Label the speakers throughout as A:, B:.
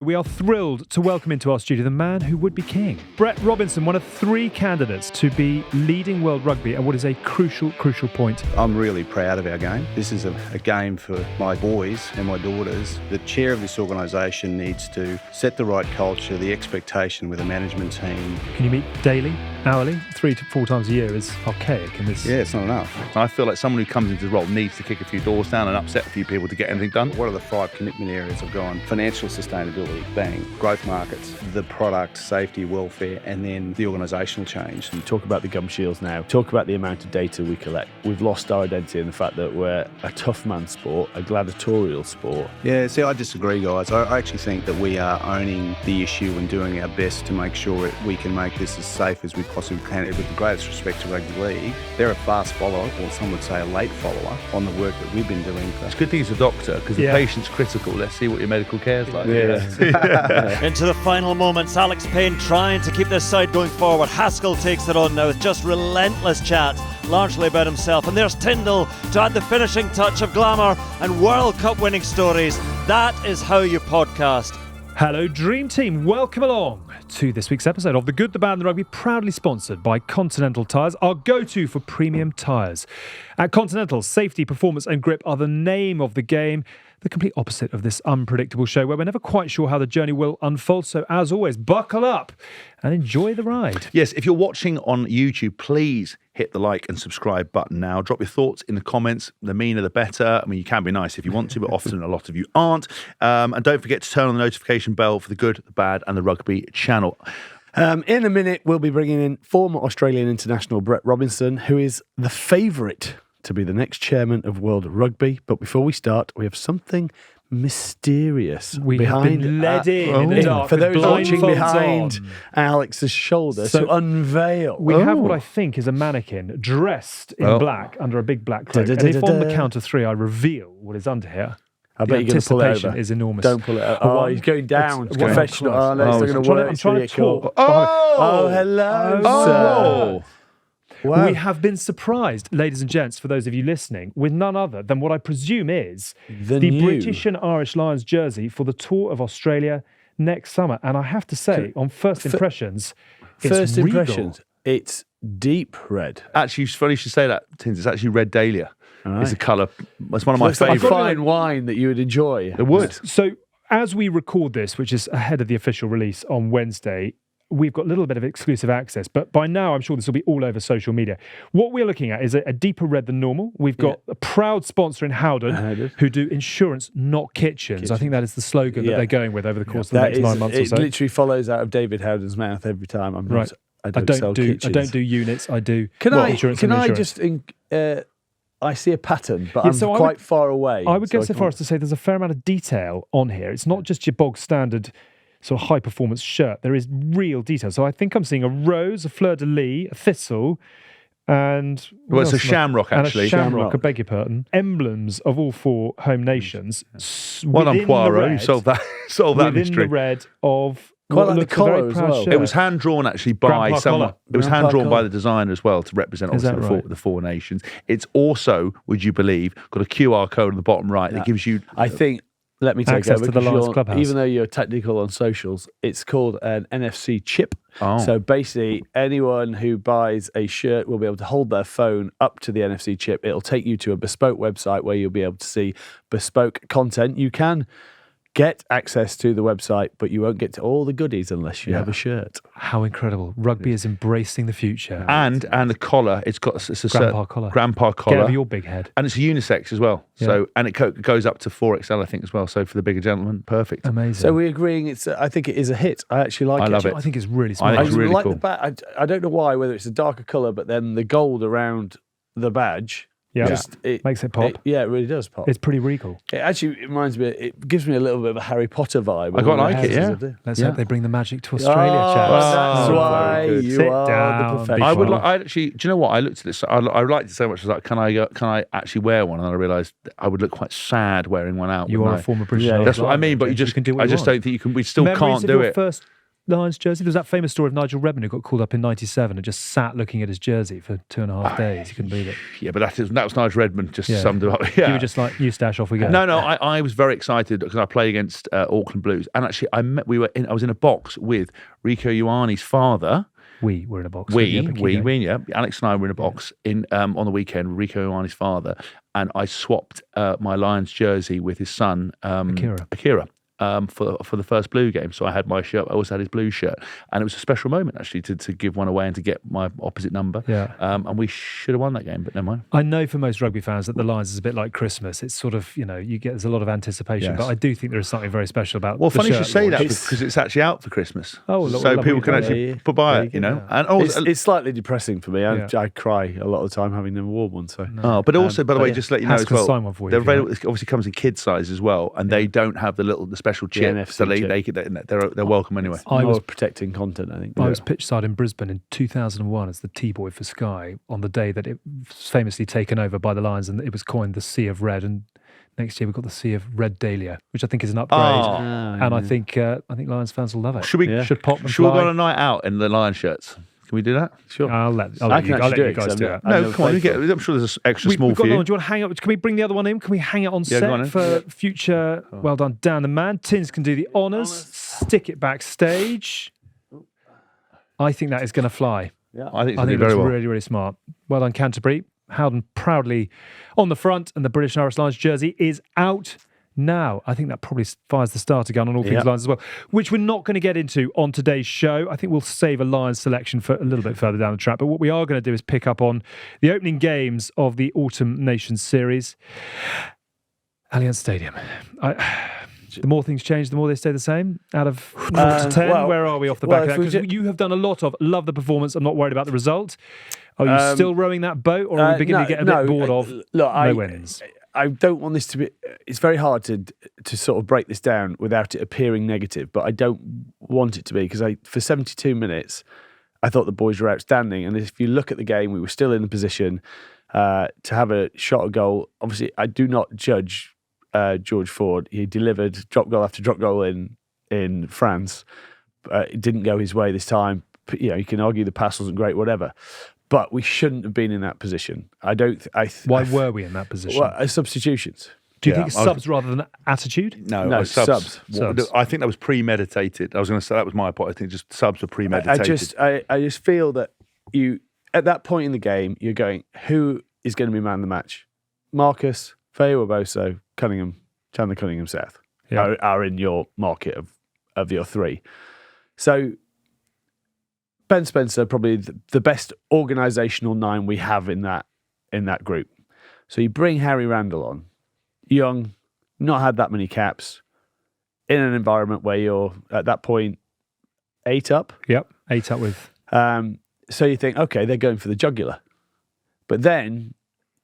A: We are thrilled to welcome into our studio the man who would be king. Brett Robinson, one of 3 candidates to be leading World Rugby at what is a crucial point.
B: I'm really proud of our game. This is a game for my boys and my daughters. The chair of this organisation needs to set the right culture, the expectation with the management team.
A: Can you meet daily, hourly? 3 to 4 times a year is archaic in this.
B: Yeah, it's not enough.
C: I feel like someone who comes into the role needs to kick a few doors down and upset a few people to get anything done.
B: What are the 5 commitment areas I've gone? Financial sustainability, bang. Growth markets, the product, safety, welfare, and then the organisational change.
D: You talk about the gum shields now, talk about the amount of data we collect. We've lost our identity in the fact that we're a tough man sport, a gladiatorial sport.
B: Yeah, see, I disagree, guys. I actually think that we are owning the issue and doing our best to make sure that we can make this as safe as we possibly can. With the greatest respect to rugby league, they're a fast follower, or some would say a late follower, on the work that we've been doing.
C: It's a good thing he's a doctor, because the patient's critical. Let's see what your medical care is like.
E: Into the final moments, Alex Payne trying to keep this side going forward. Haskell takes it on now with just relentless chat, largely about himself. And there's Tyndall to add the finishing touch of glamour and World Cup winning stories. That is how you podcast.
A: Hello, Dream Team. Welcome along to this week's episode of The Good, the Bad and the Rugby, proudly sponsored by Continental Tyres, our go-to for premium tyres. At Continental, safety, performance and grip are the name of the game. The complete opposite of this unpredictable show where we're never quite sure how the journey will unfold. So as always, buckle up and enjoy the ride.
C: Yes, if you're watching on YouTube, please hit the like and subscribe button now. Drop your thoughts in the comments. The meaner, the better. I mean, you can be nice if you want to, but often a lot of you aren't. And don't forget to turn on the notification bell for the Good, the Bad and the Rugby channel.
D: In a minute, we'll be bringing in former Australian international Brett Robinson, who is the favourite to be the next chairman of World Rugby. But before we start, we have something mysterious
A: We have been led in the dark
D: for
A: with
D: those watching
A: blindfolds
D: behind
A: on.
D: Alex's shoulder
A: So
D: to unveil.
A: We have what I think is a mannequin dressed in black under a big black cloak. And if on the count of 3 I reveal what is under here,
D: I bet you're going to pull it
A: anticipation
D: over.
A: is enormous.
D: Don't pull it over. Oh, he's going down. It's professional.
A: close.
D: Oh, no, it's not going to work.
A: I'm trying to talk.
D: Oh, hello, sir. Wow.
A: We have been surprised, ladies and gents, for those of you listening, with none other than what I presume is the
D: new
A: British and Irish Lions jersey for the tour of Australia next summer. And I have to say, on first impressions, it's regal.
D: It's deep red.
C: Actually, it's funny you should say that, Tins. It's actually red dahlia.
D: Right.
C: It's a colour. It's one of my
D: Looks like a
C: favourites.
D: fine wine that you would enjoy.
C: It would.
A: So as we record this, which is ahead of the official release on Wednesday, we've got a little bit of exclusive access, but by now I'm sure this will be all over social media. What we're looking at is a deeper red than normal. We've got a proud sponsor in Howden who do insurance, not kitchens. I think that is the slogan that they're going with over the course of the next 9 months or so.
D: It literally follows out of David Howden's mouth every time. I don't do
A: units. I do
D: insurance.
A: Can
D: I just? I see a pattern, but
A: so
D: I'm quite far away.
A: I would go so far as to say there's a fair amount of detail on here. It's not just your bog standard sort of high performance shirt. There is real detail. So I think I'm seeing a rose, a fleur-de-lis, a thistle, and
C: it's a shamrock, actually.
A: And a shamrock, I beg your pardon. Emblems of all 4 home nations.
C: Well done, Poirot. You solved that
A: within
C: mystery.
A: the red of
D: quite like the collar as well.
A: Shirt.
C: It was hand drawn actually by
A: Grandpa
C: someone.
A: collar.
C: It was hand drawn by the designer as well to represent
A: Is
C: obviously
A: that right?
C: the 4 nations. It's also, would you believe, got a QR code on the bottom right that gives you.
D: I think. Let me take
A: access
D: over
A: to the Lions Clubhouse.
D: Even though you're technical on socials, it's called an NFC chip.
C: Oh.
D: So basically, anyone who buys a shirt will be able to hold their phone up to the NFC chip. It'll take you to a bespoke website where you'll be able to see bespoke content. You can get access to the website, but you won't get to all the goodies unless you have a shirt.
A: How incredible. Rugby is embracing the future.
C: And the collar, it's a
A: Grandpa collar.
C: Grandpa
A: Get
C: collar.
A: over your big head.
C: And it's unisex as well.
A: Yeah.
C: So and it goes up to 4XL, I think, as well. So for the bigger gentleman, perfect.
A: Amazing.
D: So we're agreeing. I think it is a hit. I actually like it.
C: I love it.
A: I think it's really smart.
C: I think it's really
D: like
C: cool.
D: the badge. I don't know why, whether it's a darker colour, but then the gold around the badge.
A: Yeah, makes it pop.
D: It really does pop.
A: It's pretty regal.
D: It actually reminds me, it gives me a little bit of a Harry Potter vibe.
C: I quite like it, yeah.
A: Let's hope they bring the magic to Australia, chaps.
D: That's why you
A: Sit
D: are
A: down,
D: the professional.
C: I would like. I actually. Do you know what? I looked at this. I liked it so much. I was like, can I actually wear one? And then I realised I would look quite sad wearing one out.
A: You are a former British.
D: Yeah,
C: That's what I mean. But you
A: can do what
C: I
A: you
C: just
A: want.
C: don't think you can. We still
A: Memories
C: can't
A: of
C: do
A: your
C: it.
A: First Lions jersey? There was that famous story of Nigel Redmond who got called up in '97 and just sat looking at his jersey for 2.5 days. He couldn't believe it.
C: Yeah, but that was Nigel Redmond just summed it up. Yeah.
A: You were just like, Eustache, off we go.
C: No, I was very excited because I played against Auckland Blues, and actually I was in a box with Rico Ioane's father.
A: We were in a box.
C: Yeah. Alex and I were in a box on the weekend with Rico Ioane's father, and I swapped my Lions jersey with his son, Akira. For the first Blue game. So I had my shirt, I also had his blue shirt. And it was a special moment, actually, to give one away and to get my opposite number.
A: Yeah.
C: And we should have won that game, but never mind.
A: I know for most rugby fans that the Lions is a bit like Christmas. It's sort of, there's a lot of anticipation, but I do think there is something very special about
C: Well,
A: the
C: funny you
A: shirt
C: should say
A: launch.
C: that because it's actually out for Christmas.
A: Oh,
C: so people can actually buy it, And also,
D: it's slightly depressing for me. I cry a lot of the time having never worn one. So.
C: But also, by the way, just to let you know
A: Hask
C: as well,
A: sign one for you
C: they're available. It obviously comes in kids size as well, and they don't have the special chip.
D: NFC
C: They're welcome anyway.
D: I was protecting content, I think.
A: I was pitchside in Brisbane in 2001 as the T-boy for Sky on the day that it was famously taken over by the Lions and it was coined the Sea of Red. And next year we've got the Sea of Red Dahlia, which I think is an upgrade. And I think Lions fans will love it.
C: Should we
A: pop and
C: go
A: fly?
C: on a night out in the Lion shirts? Can we do that?
D: Sure.
A: I'll let you guys do it.
C: No, come on. I'm sure there's an extra small for you.
A: Do you want to hang up? Can we bring the other one in? Can we hang it on set for future? Well done, Dan the man. Tins can do the honours. Stick it backstage. I think that is going to fly.
C: Yeah, I think
A: it's really, really smart. Well done, Canterbury. Howden proudly on the front, and the British and Irish Lions jersey is out now. I think that probably fires the starter gun on all things Lions as well, which we're not going to get into on today's show. I think we'll save a Lions selection for a little bit further down the track. But what we are going to do is pick up on the opening games of the Autumn Nations series. Allianz Stadium. The more things change, the more they stay the same. Out of 0 to 10, where are we off the back of that? Because you have done a lot of love the performance. I'm not worried about the result. Are you still rowing that boat, or are we beginning to get a bit bored of no wins?
D: I don't want this to be. It's very hard to sort of break this down without it appearing negative, but I don't want it to be because for 72 minutes, I thought the boys were outstanding. And if you look at the game, we were still in the position to have a shot at goal. Obviously, I do not judge George Ford. He delivered drop goal after drop goal in France. It didn't go his way this time. You can argue the pass wasn't great, whatever. But we shouldn't have been in that position.
A: Why were we in that position?
D: Well, substitutions.
A: Do you think it's subs rather than attitude?
C: No,
D: subs.
C: I think that was premeditated. I was going to say that was my point. I think just subs were premeditated.
D: I just feel that you at that point in the game you're going, who is going to be man of the match? Marcus, Feo Boso, Cunningham, Chandler Cunningham, South are in your market of your three. So Ben Spencer, probably the best organisational 9 we have in that group. So you bring Harry Randall on, young, not had that many caps, in an environment where you're at that point 8 up.
A: Yep, 8 up with.
D: So you think, okay, they're going for the jugular, but then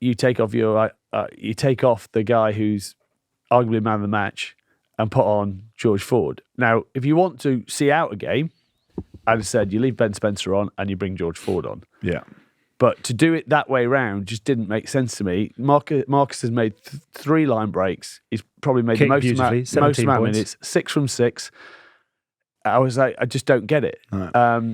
D: you take off the guy who's arguably man of the match and put on George Ford. Now, if you want to see out a game, I'd have said you leave Ben Spencer on and you bring George Ford on.
C: Yeah.
D: But to do it that way round just didn't make sense to me. Marcus has made 3 line breaks. He's probably made the most amount of minutes, 6 from 6. I was like, I just don't get it.
C: Right.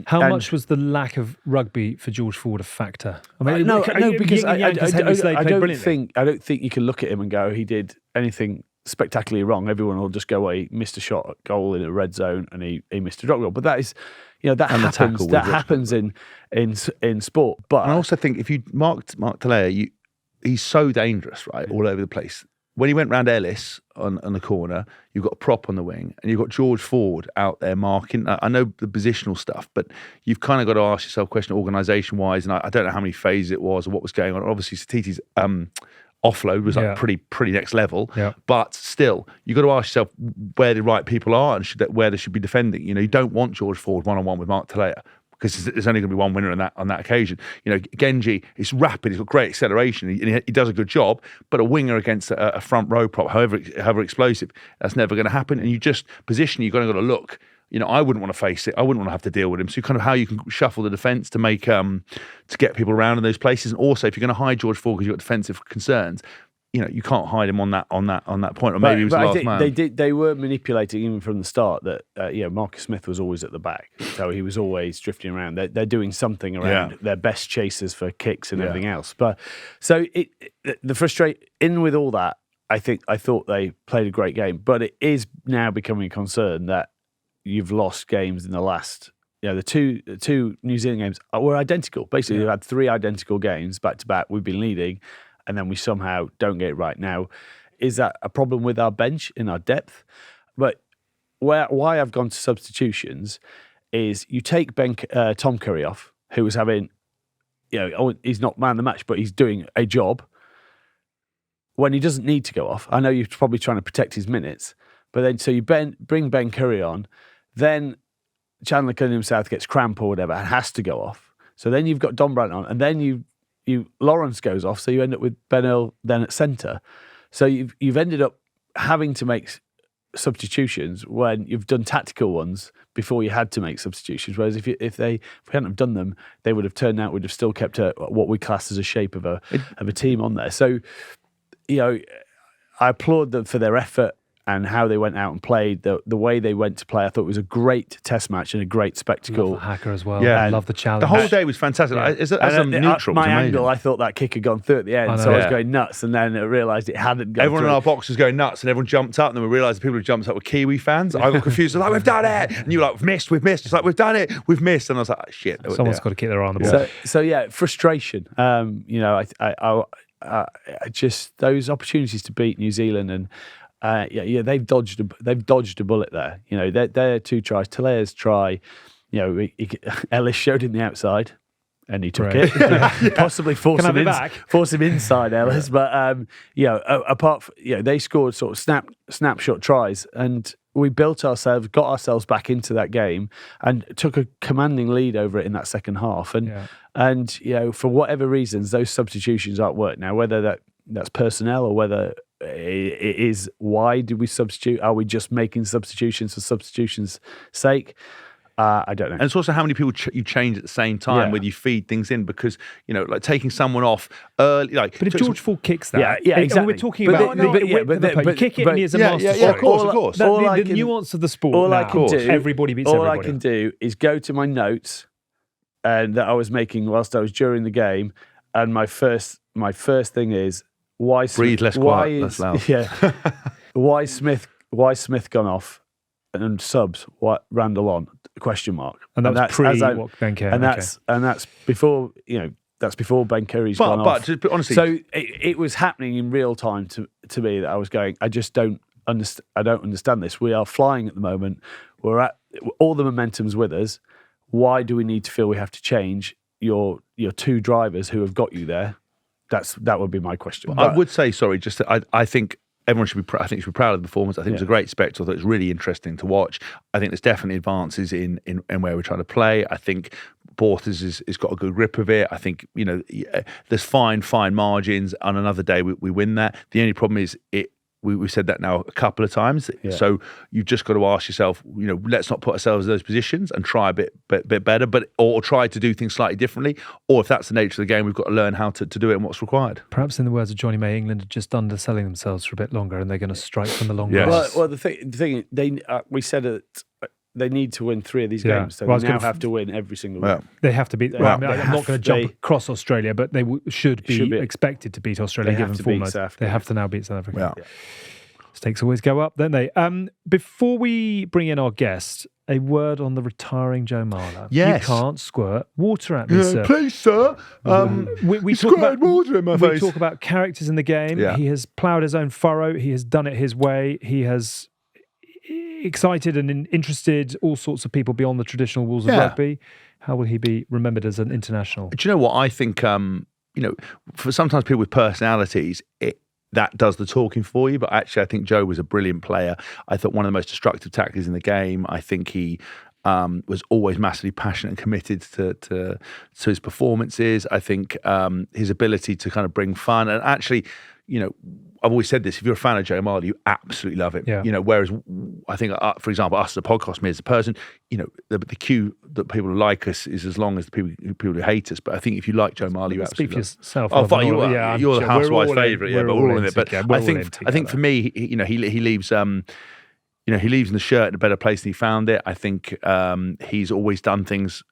A: How much was the lack of rugby for George Ford a factor? I mean,
D: because I
A: don't
D: think you can look at him and go, he did anything spectacularly wrong. Everyone will just go, well, he missed a shot at goal in a red zone and he missed a drop goal. But that is, that happens. That happens in sport. But
C: I also think if you Mark Talea, he's so dangerous, right, all over the place. When he went round Ellis on the corner, you've got a prop on the wing and you've got George Ford out there marking. I know the positional stuff, but you've kind of got to ask yourself a question organisation-wise, and I don't know how many phases it was or what was going on. Obviously, Satiti's offload was like pretty next level, but still, you've got to ask yourself where the right people are and where they should be defending. You don't want George Ford one-on-one with Mark Talea, because there's only going to be one winner on that occasion. Genji is rapid, he's got great acceleration, he does a good job, but a winger against a front row prop, however explosive, that's never going to happen. And you just position, you've got to look. I wouldn't want to face it. I wouldn't want to have to deal with him. So kind of how you can shuffle the defence to make to get people around in those places. And also, if you're going to hide George Ford because you've got defensive concerns, you can't hide him on that point, or maybe he was the
D: I
C: last
D: think
C: man.
D: they were manipulating even from the start that Marcus Smith was always at the back, so he was always drifting around. They're doing something around their best chasers for kicks and everything else. But so the frustrate in with all that. I thought they played a great game, but it is now becoming a concern that you've lost games in the last. The two New Zealand games were identical. Basically, we've had 3 identical games back to back. We've been leading, and then we somehow don't get it right. Now, is that a problem with our bench in our depth? But why I've gone to substitutions is you take Tom Curry off, who was having, he's not man of the match, but he's doing a job. When he doesn't need to go off, I know you're probably trying to protect his minutes, but then so you bring Ben Curry on, then Chandler Cunningham-South gets cramp or whatever and has to go off. So then you've got Don Brandt on, and then you Lawrence goes off, so you end up with Ben Earl then at centre. So you've ended up having to make substitutions when you've done tactical ones before you had to make substitutions. Whereas if we hadn't have done them, they would have turned out, would have still kept what we class as a shape of a team on there. So I applaud them for their effort and how they went out and played, the way they went to play. I thought it was a great test match and a great spectacle.
A: Love the hacker as well.
C: Yeah.
A: I love the challenge.
C: The whole day was fantastic. As a neutral,
D: my
C: it was amazing.
D: angle, I thought that kick had gone through at the end, so I was going nuts, and then I realised it hadn't gone
C: Everyone
D: through.
C: in our box was going nuts, and everyone jumped up, and then we realised the people who jumped up were Kiwi fans. I got confused. I was like, we've done it! And you were like, we've missed. It's like, we've done it, we've missed. And I was like, oh, shit.
A: Someone's got to keep their eye on the ball.
D: So frustration. I just those opportunities to beat New Zealand and. They've dodged a bullet there. Their 2 tries. Talaia's try, Ellis showed him the outside, and he took it. Possibly force him inside Ellis, but apart from, they scored sort of snapshot tries, and we got ourselves back into that game, and took a commanding lead over it in that second half. And for whatever reasons, those substitutions aren't working now. Whether that's personnel or whether it is why did we substitute? Are we just making substitutions for substitution's sake? I don't know.
C: And it's also how many people you change at the same time, whether you feed things in, because like taking someone off early. But
A: if George Ford kicks that,
D: exactly.
A: We're talking about you kick it and he is a master.
C: Of course.
A: The nuance of the sport. Everybody beats everybody.
D: All I can do is go to my notes and that I was making whilst I was during the game, and my first thing is. Why
C: breathe less quiet, less loud.
D: Yeah. Why Smith gone off and subs? What Randall on? Question mark.
A: And that's pre Ben Curry.
D: And that's before that's before Ben Curry's gone off.
C: But honestly,
D: so it was happening in real time to me that I was going. I just don't understand. I don't understand this. We are flying at the moment. We're at all the momentum's with us. Why do we need to feel we have to change your 2 drivers who have got you there? That would be my question.
C: I would say, I think everyone should be proud of the performance. I think it was a great spectacle. It was really interesting to watch. I think there's definitely advances in where we're trying to play. I think Porter's has got a good grip of it. I think, there's fine margins. On another day, we win that. The only problem is we've said that now a couple of times. Yeah. So you've just got to ask yourself, let's not put ourselves in those positions and try a bit better, or try to do things slightly differently. Or if that's the nature of the game, we've got to learn how to do it and what's required.
A: Perhaps in the words of Johnny May, England are just underselling themselves for a bit longer, and they're going to strike from the long run.
D: Well, the thing we said it. They need to win 3 of these games, so they now have to win every single one.
A: They have to beat. I'm not going to jump across Australia, but they should be expected to beat Australia given format. They have to now beat South Africa.
C: Yeah.
A: Stakes always go up, don't they? Before we bring in our guest, a word on the retiring Joe Marler.
C: Yes.
A: You can't squirt water at me, sir.
C: Please, sir.
A: We talk about water in my face. We talk about characters in the game.
C: Yeah.
A: He has ploughed his own furrow. He has done it his way. He has excited and interested all sorts of people beyond the traditional rules of rugby. How will he be remembered as an international?
C: Do you know what I think? For sometimes people with personalities, that does the talking for you. But actually, I think Joe was a brilliant player. I thought one of the most destructive tacklers in the game. I think he was always massively passionate and committed to his performances. I think his ability to kind of bring fun, and actually, I've always said this, if you're a fan of Joe Marler, you absolutely love him.
A: Yeah.
C: Whereas I think, for example, us as a podcast, me as a person, the queue that people who like us is as long as the people who hate us. But I think if you like Joe Marler, you
A: Speak
C: absolutely
A: for yourself.
C: Oh,
A: Robin.
C: you're the housewife's favourite,
A: We're
C: but
A: all
C: we're all
A: in
C: in it. But
A: together.
C: I think for me, he leaves. He leaves in the shirt in a better place than he found it. I think he's always done things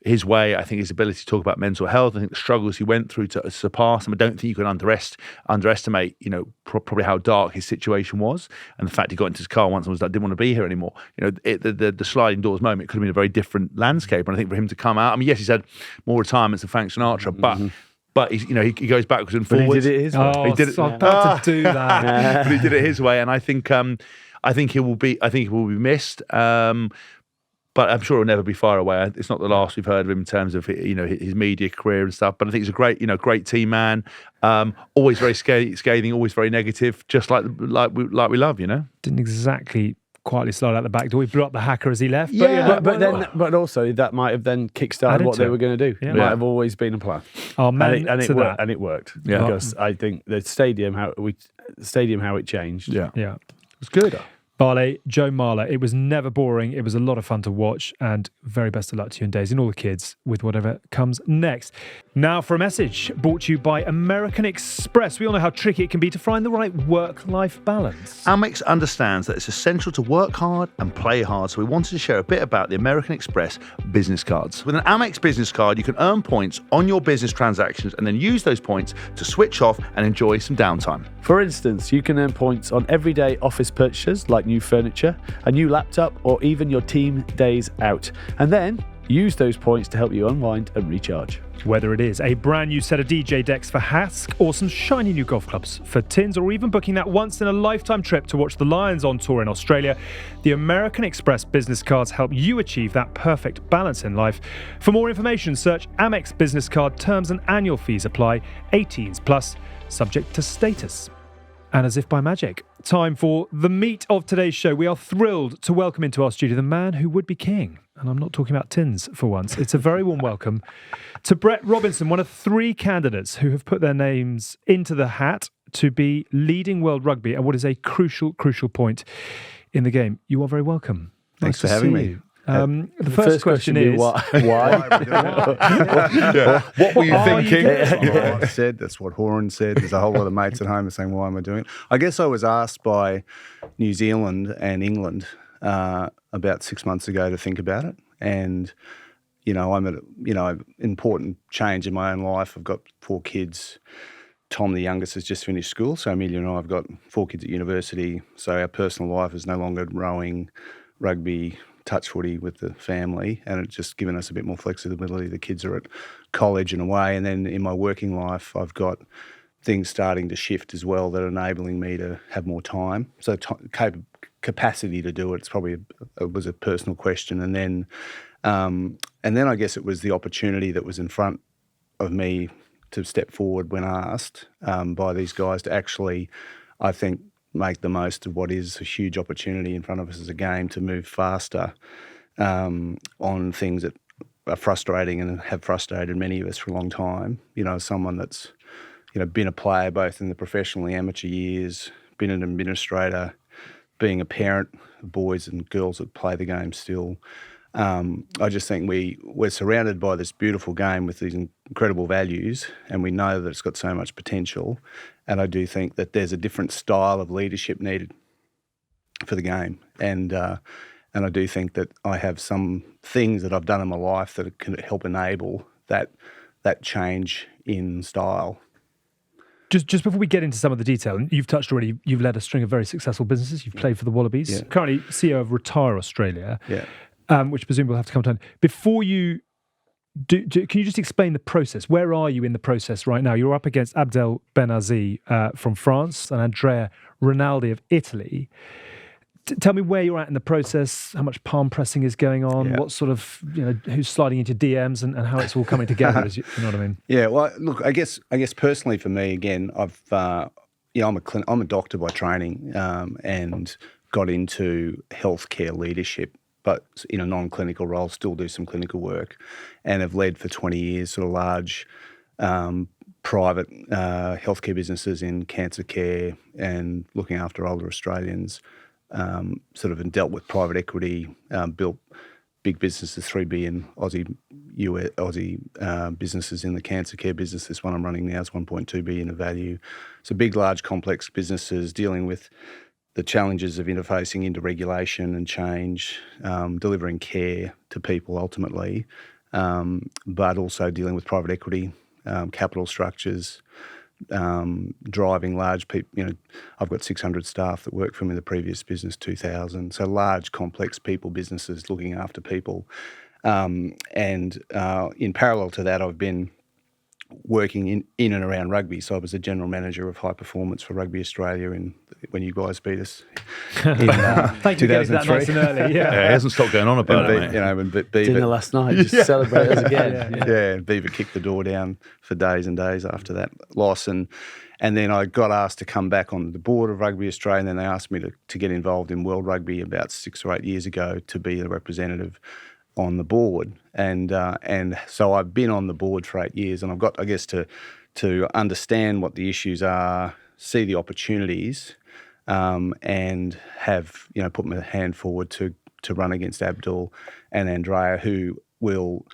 C: his way. I think his ability to talk about mental health, I think the struggles he went through to surpass them. I don't think you can underestimate, probably how dark his situation was, and the fact he got into his car once and was like, didn't want to be here anymore. The sliding doors moment could have been a very different landscape. And I think for him to come out, I mean, yes, he's had more retirements than Frank Sinatra, but he's, he goes backwards and forwards.
D: But he did it his way.
A: Oh, he did it. I'm about to do that.
C: But he did it his way, and I think he will be missed. But I'm sure he'll never be far away. It's not the last we've heard of him in terms of his media career and stuff. But I think he's a great team man. Always very scathing, always very negative, just like we love.
A: Didn't exactly quietly slide out the back door. He blew up the hacker as he left.
D: But also that might have then kickstarted what they were going to do.
A: Yeah.
D: It might have always been a plan.
A: Amen
D: and it worked.
C: Yeah.
D: Because I think the stadium how it changed.
C: Yeah,
A: Yeah.
C: it was good.
A: Barley, Joe Marler. It was never boring. It was a lot of fun to watch, and very best of luck to you and Daisy and all the kids with whatever comes next. Now for a message brought to you by American Express. We all know how tricky it can be to find the right work-life balance.
C: Amex understands that it's essential to work hard and play hard, so we wanted to share a bit about the American Express business cards. With an Amex business card, you can earn points on your business transactions and then use those points to switch off and enjoy some downtime.
D: For instance, you can earn points on everyday office purchases like new furniture, a new laptop, or even your team days out. And then use those points to help you unwind and recharge.
A: Whether it is a brand new set of DJ decks for Hask or some shiny new golf clubs for Tins, or even booking that once-in-a-lifetime trip to watch the Lions on tour in Australia, the American Express business cards help you achieve that perfect balance in life. For more information, search Amex Business Card. Terms and annual fees apply. 18s plus, subject to status. And as if by magic, time for the meat of today's show. We are thrilled to welcome into our studio the man who would be king. And I'm not talking about Tins for once. It's a very warm welcome to Brett Robinson, one of 3 candidates who have put their names into the hat to be leading World Rugby at what is a crucial point in the game. You are very welcome.
B: Thanks
A: Nice
B: for having
A: to see
B: me.
A: you. The first question is
D: why?
C: What were you thinking?
B: That's what I said. That's what Horan said. There's a whole lot of mates at home saying, why am I doing it? I guess I was asked by New Zealand and England about 6 months ago to think about it. And, I'm at an important change in my own life. I've got 4 kids. Tom, the youngest, has just finished school. So Amelia and I have got 4 kids at university. So our personal life is no longer rowing, rugby, touch footy with the family, and it's just given us a bit more flexibility. The kids are at college and away, and then in my working life I've got things starting to shift as well that are enabling me to have more time. So capacity to do it was a personal question, and then I guess it was the opportunity that was in front of me to step forward when asked by these guys to actually, I think, make the most of what is a huge opportunity in front of us as a game to move faster on things that are frustrating and have frustrated many of us for a long time. Someone that's, been a player both in the professional and amateur years, been an administrator, being a parent of boys and girls that play the game still. I just think we're surrounded by this beautiful game with these incredible values, and we know that it's got so much potential. And I do think that there's a different style of leadership needed for the game. And I do think that I have some things that I've done in my life that can help enable that change in style.
A: Just before we get into some of the detail, and you've touched already, you've led a string of very successful businesses. You've played for the Wallabies,
B: Yeah.
A: currently CEO of Retire Australia, which presumably will have to come time. Before you do, can you just explain the process? Where are you in the process right now? You're up against Abdel Benazi from France and Andrea Rinaldi of Italy. Tell me where you're at in the process, how much palm pressing is going on, what sort of, who's sliding into DMs and how it's all coming together, as you know what I mean?
B: Yeah, well, look, I guess personally for me, again, I'm a doctor by training and got into healthcare leadership, but in a non-clinical role, still do some clinical work, and have led for 20 years sort of large private healthcare businesses in cancer care and looking after older Australians, sort of, and dealt with private equity, built big businesses, 3 billion Aussie businesses in the cancer care business. This one I'm running now is 1.2 billion of value. So big, large, complex businesses dealing with the challenges of interfacing into regulation and change, delivering care to people ultimately, but also dealing with private equity, capital structures, driving large people. I've got 600 staff that work for me in the previous business, 2,000. So large, complex people businesses looking after people. And in parallel to that, I've been working in and around rugby. So I was the general manager of high performance for Rugby Australia when you guys beat us in
A: Thank you for getting that
B: 2003.
A: nice and early. Yeah.
C: Yeah, it hasn't stopped going on about it, mate.
B: And
D: Dinner last night, just celebrate us again.
B: Yeah, Beaver kicked the door down for days and days after that loss. And then I got asked to come back on the board of Rugby Australia, and then they asked me to get involved in World Rugby about 6 or 8 years ago to be a representative on the board. And so I've been on the board for 8 years, and I've got, I guess, to understand what the issues are, see the opportunities, and have, put my hand forward to run against Abdul and Andrea, who will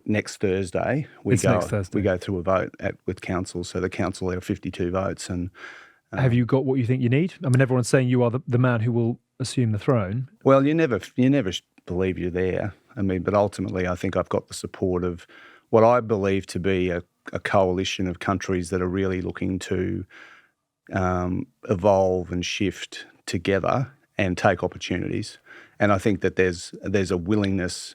B: next Thursday we go through a vote with council. So the council, there are 52 votes, and
A: have you got what you think you need? I mean, everyone's saying you are the man who will assume the throne.
B: Well, you never believe you're there. I mean, but ultimately, I think I've got the support of what I believe to be a coalition of countries that are really looking to evolve and shift together and take opportunities. And I think that there's a willingness,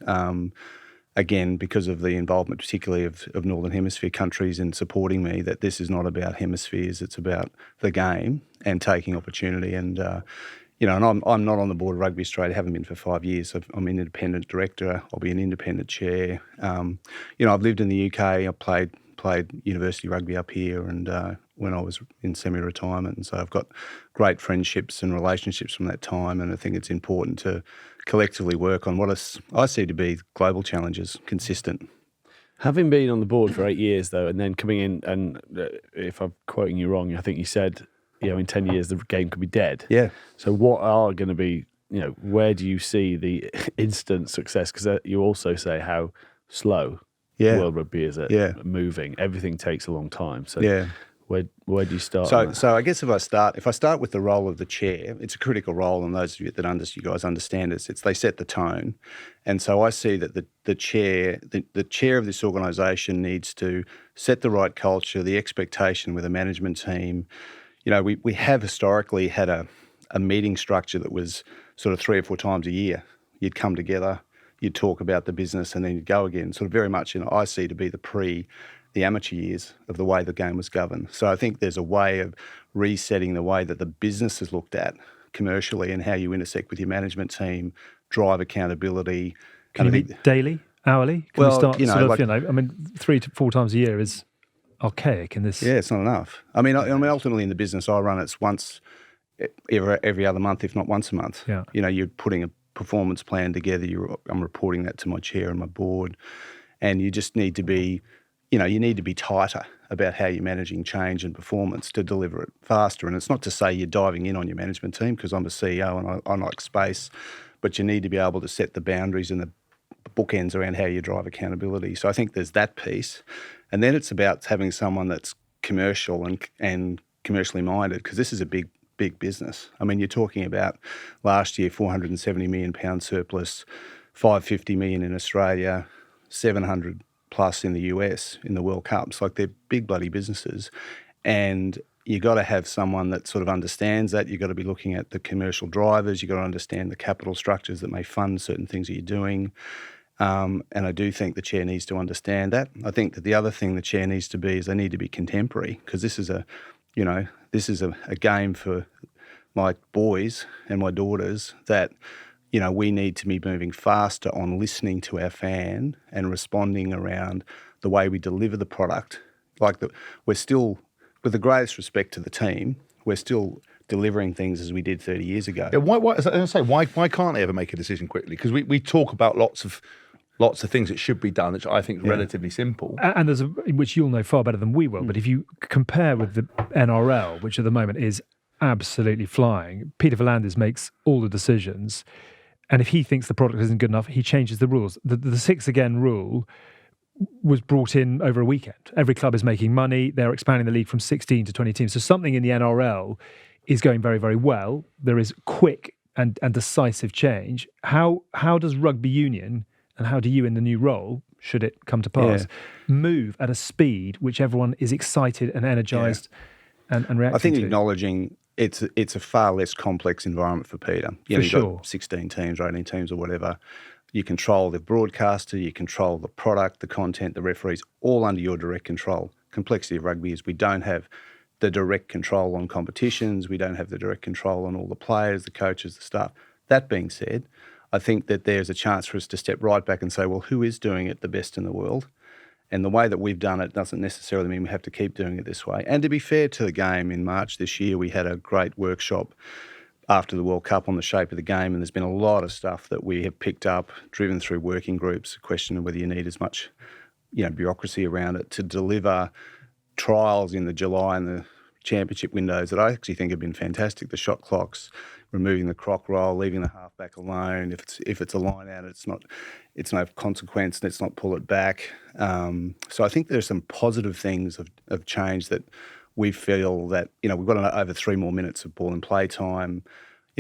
B: again, because of the involvement, particularly of Northern Hemisphere countries in supporting me, that this is not about hemispheres, it's about the game and taking opportunity. And and I'm not on the board of Rugby Australia, haven't been for 5 years. So I'm an independent director. I'll be an independent chair. I've lived in the UK. I played university rugby up here, and when I was in semi-retirement, and so I've got great friendships and relationships from that time. And I think it's important to collectively work on what I see to be global challenges, consistent.
D: Having been on the board for 8 years, though, and then coming in, and if I'm quoting you wrong, I think you said, in 10 years the game could be dead.
B: Yeah.
D: So what are going to be, where do you see the instant success? Because you also say how slow World Rugby is at moving. Everything takes a long time. So where do you start?
B: So I guess if I start with the role of the chair, it's a critical role, and those of you that you guys understand it, they set the tone. And so I see that the chair of this organisation needs to set the right culture, the expectation with a management team. We have historically had a meeting structure that was sort of 3 or 4 times a year. You'd come together, you'd talk about the business, and then you'd go again. Sort of very much, I see to be the amateur years of the way the game was governed. So I think there's a way of resetting the way that the business is looked at commercially and how you intersect with your management team, drive accountability.
A: Can you meet daily, hourly? Can we start 3 to 4 times a year is archaic in this.
B: Yeah, it's not enough. I mean, ultimately in the business I run, it's once every other month, if not once a month.
A: Yeah.
B: You're putting a performance plan together. I'm reporting that to my chair and my board, and you just need to be, you need to be tighter about how you're managing change and performance to deliver it faster. And it's not to say you're diving in on your management team, because I'm a CEO and I like space, but you need to be able to set the boundaries and the bookends around how you drive accountability. So I think there's that piece. And then it's about having someone that's commercial and commercially minded, because this is a big business. I mean, you're talking about last year, £470 million surplus, $550 million in Australia, 700 plus in the US in the World Cups. Like, they're big bloody businesses. And you got to have someone that sort of understands that. You've got to be looking at the commercial drivers. You've got to understand the capital structures that may fund certain things that you're doing. And I do think the chair needs to understand that. I think that the other thing the chair needs to be is they need to be contemporary, because this is a game for my boys and my daughters that, we need to be moving faster on listening to our fan and responding around the way we deliver the product. We're still, with the greatest respect to the team, we're still delivering things as we did 30 years ago.
C: Yeah, why can't they ever make a decision quickly? Because we talk about lots of lots of things that should be done, which I think is relatively simple.
A: And there's which you'll know far better than we will. But if you compare with the NRL, which at the moment is absolutely flying, Peter V'landys makes all the decisions. And if he thinks the product isn't good enough, he changes the rules. The 6 again rule was brought in over a weekend. Every club is making money. They're expanding the league from 16 to 20 teams. So something in the NRL is going very, very well. There is quick and decisive change. How does rugby union, and how do you in the new role, should it come to pass, move at a speed which everyone is excited and energised and reacting
B: I think
A: to?
B: acknowledging it's a far less complex environment for Peter. You've got 16 teams or 18 teams or whatever. You control the broadcaster, you control the product, the content, the referees, all under your direct control. Complexity of rugby is we don't have the direct control on competitions, we don't have the direct control on all the players, the coaches, the staff. That being said, I think that there's a chance for us to step right back and say, well, who is doing it the best in the world? And the way that we've done it doesn't necessarily mean we have to keep doing it this way. And to be fair to the game, in March this year, we had a great workshop after the World Cup on the shape of the game, and there's been a lot of stuff that we have picked up, driven through working groups, a question of whether you need as much bureaucracy around it to deliver trials in the July and the championship windows that I actually think have been fantastic. The shot clocks, removing the croc roll, leaving the halfback alone. If it's a line out, it's no consequence. Let's not pull it back. So I think there's some positive things of change that we feel that we've got over 3 more minutes of ball and play time.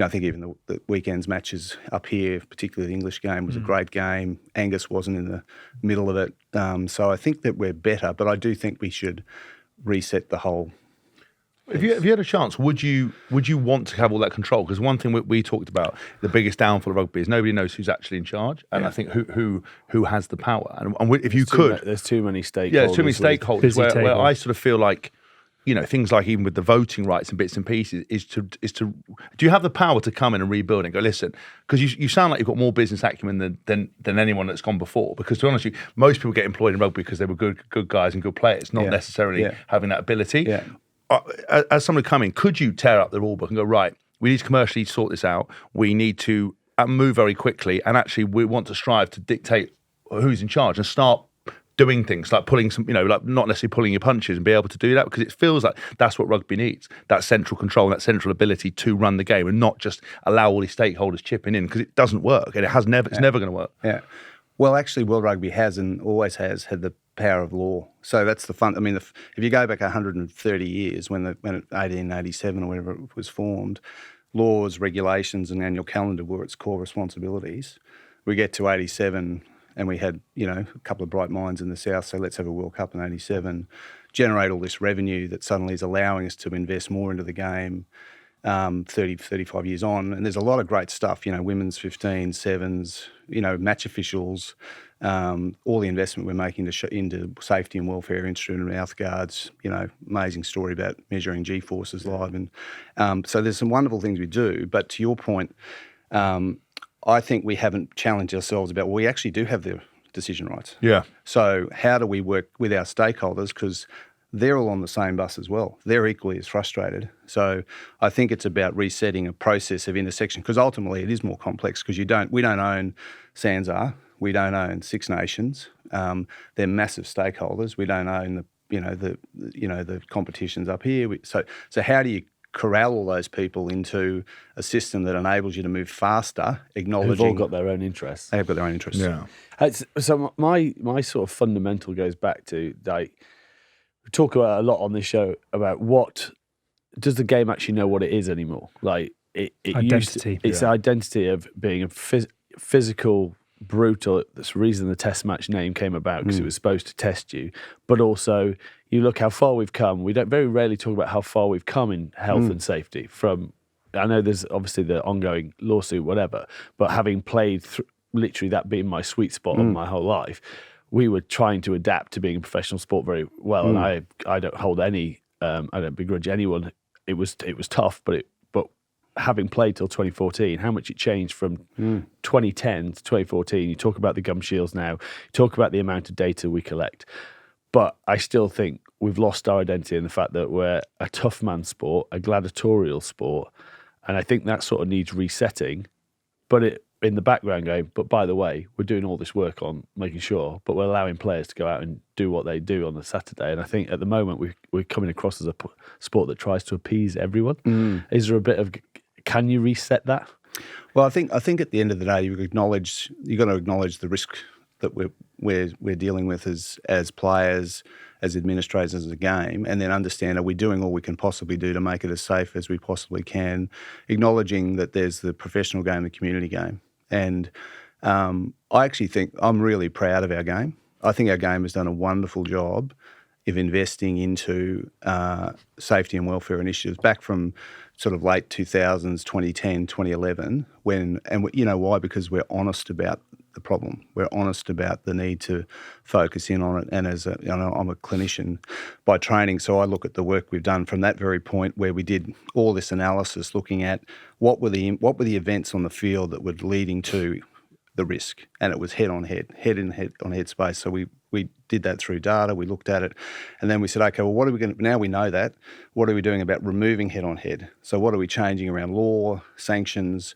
B: I think even the weekend's matches up here, particularly the English game, was a great game. Angus wasn't in the middle of it. So I think that we're better, but I do think we should reset the whole.
C: If you had a chance, would you want to have all that control? Because one thing we talked about, the biggest downfall of rugby is nobody knows who's actually in charge, and I think who has the power. And if you could,
D: there's too many stakeholders.
C: Yeah, there's too many stakeholders. Where I sort of feel like, things like even with the voting rights and bits and pieces is to do you have the power to come in and rebuild and go, listen, because you sound like you've got more business acumen than anyone that's gone before, because to be honest with you, most people get employed in rugby because they were good guys and good players, not necessarily having that ability. As someone coming, could you tear up the rule book and go, right, we need to commercially sort this out, we need to move very quickly, and actually we want to strive to dictate who's in charge and start doing things like pulling some, like not necessarily pulling your punches, and be able to do that, because it feels like that's what rugby needs, that central control, that central ability to run the game, and not just allow all these stakeholders chipping in, because it doesn't work, and it's never going to work.
B: Yeah. Well, actually, World Rugby has and always has had the power of law. So that's the fun. I mean, if you go back 130 years, when 1887 or whatever it was formed, laws, regulations, and annual calendar were its core responsibilities. We get to 87, and we had a couple of bright minds in the south. So let's have a World Cup in 87, generate all this revenue that suddenly is allowing us to invest more into the game. 35 years on, and there's a lot of great stuff, women's 15, sevens, match officials, all the investment we're making into safety and welfare, instrument and mouth guards, amazing story about measuring G-forces live. And so there's some wonderful things we do, but to your point, I think we haven't challenged ourselves about, we actually do have the decision rights.
C: Yeah.
B: So how do we work with our stakeholders? Because they're all on the same bus as well. They're equally as frustrated. So I think it's about resetting a process of intersection, because ultimately it is more complex, because we don't own SANZAR, we don't own Six Nations. They're massive stakeholders. We don't own the competitions up here. So how do you corral all those people into a system that enables you to move faster, acknowledging
D: they've all got their own interests.
B: They've got their own interests.
C: Yeah.
D: So my sort of fundamental goes back to we talk about a lot on this show about what does the game actually know what it is anymore? Like it
A: identity.
D: It's the identity of being a physical, brutal. That's the reason the test match name came about, because it was supposed to test you. But also, you look how far we've come. We don't very rarely talk about how far we've come in health and safety. I know there's obviously the ongoing lawsuit, whatever, but having played literally that being my sweet spot of my whole life, we were trying to adapt to being a professional sport very well, and I don't hold any. I don't begrudge anyone. It was tough, but having played till 2014, how much it changed from 2010 to 2014. You talk about the gum shields now. You talk about the amount of data we collect, but I still think we've lost our identity in the fact that we're a tough man sport, a gladiatorial sport, and I think that sort of needs resetting. But in the background going, but by the way, we're doing all this work on making sure, but we're allowing players to go out and do what they do on a Saturday. And I think at the moment we're coming across as a sport that tries to appease everyone. Is there a bit of, can you reset that?
B: Well, I think at the end of the day, you've got to acknowledge the risk that we're dealing with as players, as administrators, as a game, and then understand, are we doing all we can possibly do to make it as safe as we possibly can, acknowledging that there's the professional game, the community game. And I actually think I'm really proud of our game. I think our game has done a wonderful job of investing into safety and welfare initiatives back from sort of late 2000s, 2010, 2011, you know why? Because we're honest about the problem. We're honest about the need to focus in on it. And I'm a clinician by training, so I look at the work we've done from that very point where we did all this analysis, looking at what were the events on the field that were leading to the risk, and it was head on head space. So we did that through data. We looked at it, and then we said, okay, well, what are we going to? Now we know that. What are we doing about removing head on head? So what are we changing around law, sanctions,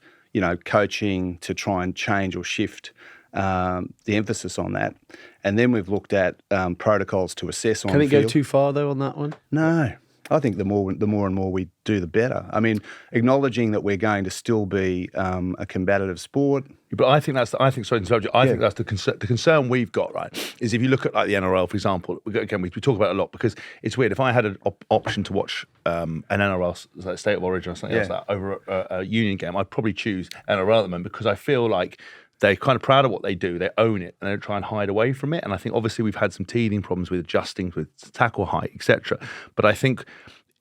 B: coaching to try and change or shift the emphasis on that? And then we've looked at protocols to assess on.
D: Can it
B: field.
D: go too far though on that one?
B: No. I think the more and more we do, the better. I mean, acknowledging that we're going to still be a combative sport.
C: But I think that's the concern we've got, right? Is if you look at like the NRL, for example, we talk about it a lot because it's weird. If I had an option to watch an NRL like State of Origin or something else like that over a union game, I'd probably choose NRL at the moment because I feel like they're kind of proud of what they do. They own it and they don't try and hide away from it. And I think obviously we've had some teething problems with adjusting with tackle height, etc. But I think,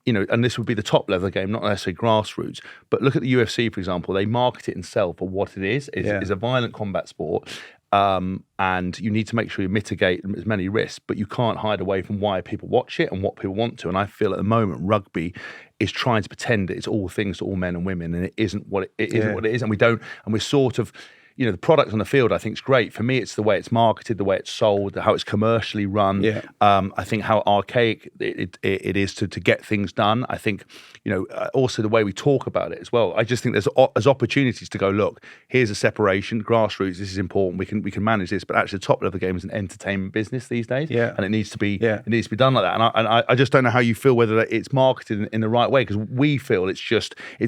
C: and this would be the top level game, not necessarily grassroots. But look at the UFC, for example. They market it itself for what it is. It's a violent combat sport. And you need to make sure you mitigate as many risks, but you can't hide away from why people watch it and what people want to. And I feel at the moment rugby is trying to pretend that it's all things to all men and women, and it isn't what it is. And we're sort of, the product on the field, I think, is great. For me, it's the way it's marketed, the way it's sold, how it's commercially run. Yeah. I think how archaic it is to get things done. I think, also the way we talk about it as well. I just think there's opportunities to go, look, here's a separation, grassroots, this is important, we can manage this, but actually the top level game is an entertainment business these days. Yeah. And it needs to be done like that. And I just don't know how you feel whether it's marketed in the right way, because we feel it's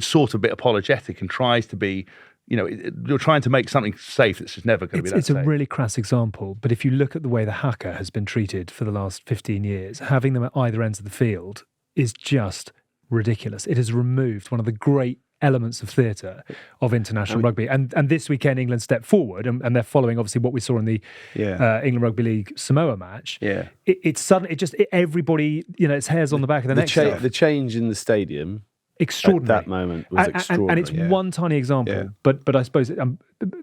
C: sort of a bit apologetic and tries to be, you're trying to make something safe that's just never going to be that
A: It's
C: safe.
A: a really crass example, but if you look at the way the haka has been treated for the last 15 years, having them at either ends of the field is just ridiculous. It has removed one of the great elements of theatre of international rugby. And this weekend, England stepped forward, and they're following, obviously, what we saw in the England Rugby League Samoa match. Yeah. It's suddenly, everybody, its hairs on the back of the neck.
D: The change in the stadium...
A: Extraordinary.
D: At that moment was extraordinary.
A: And it's one tiny example, but I suppose I'm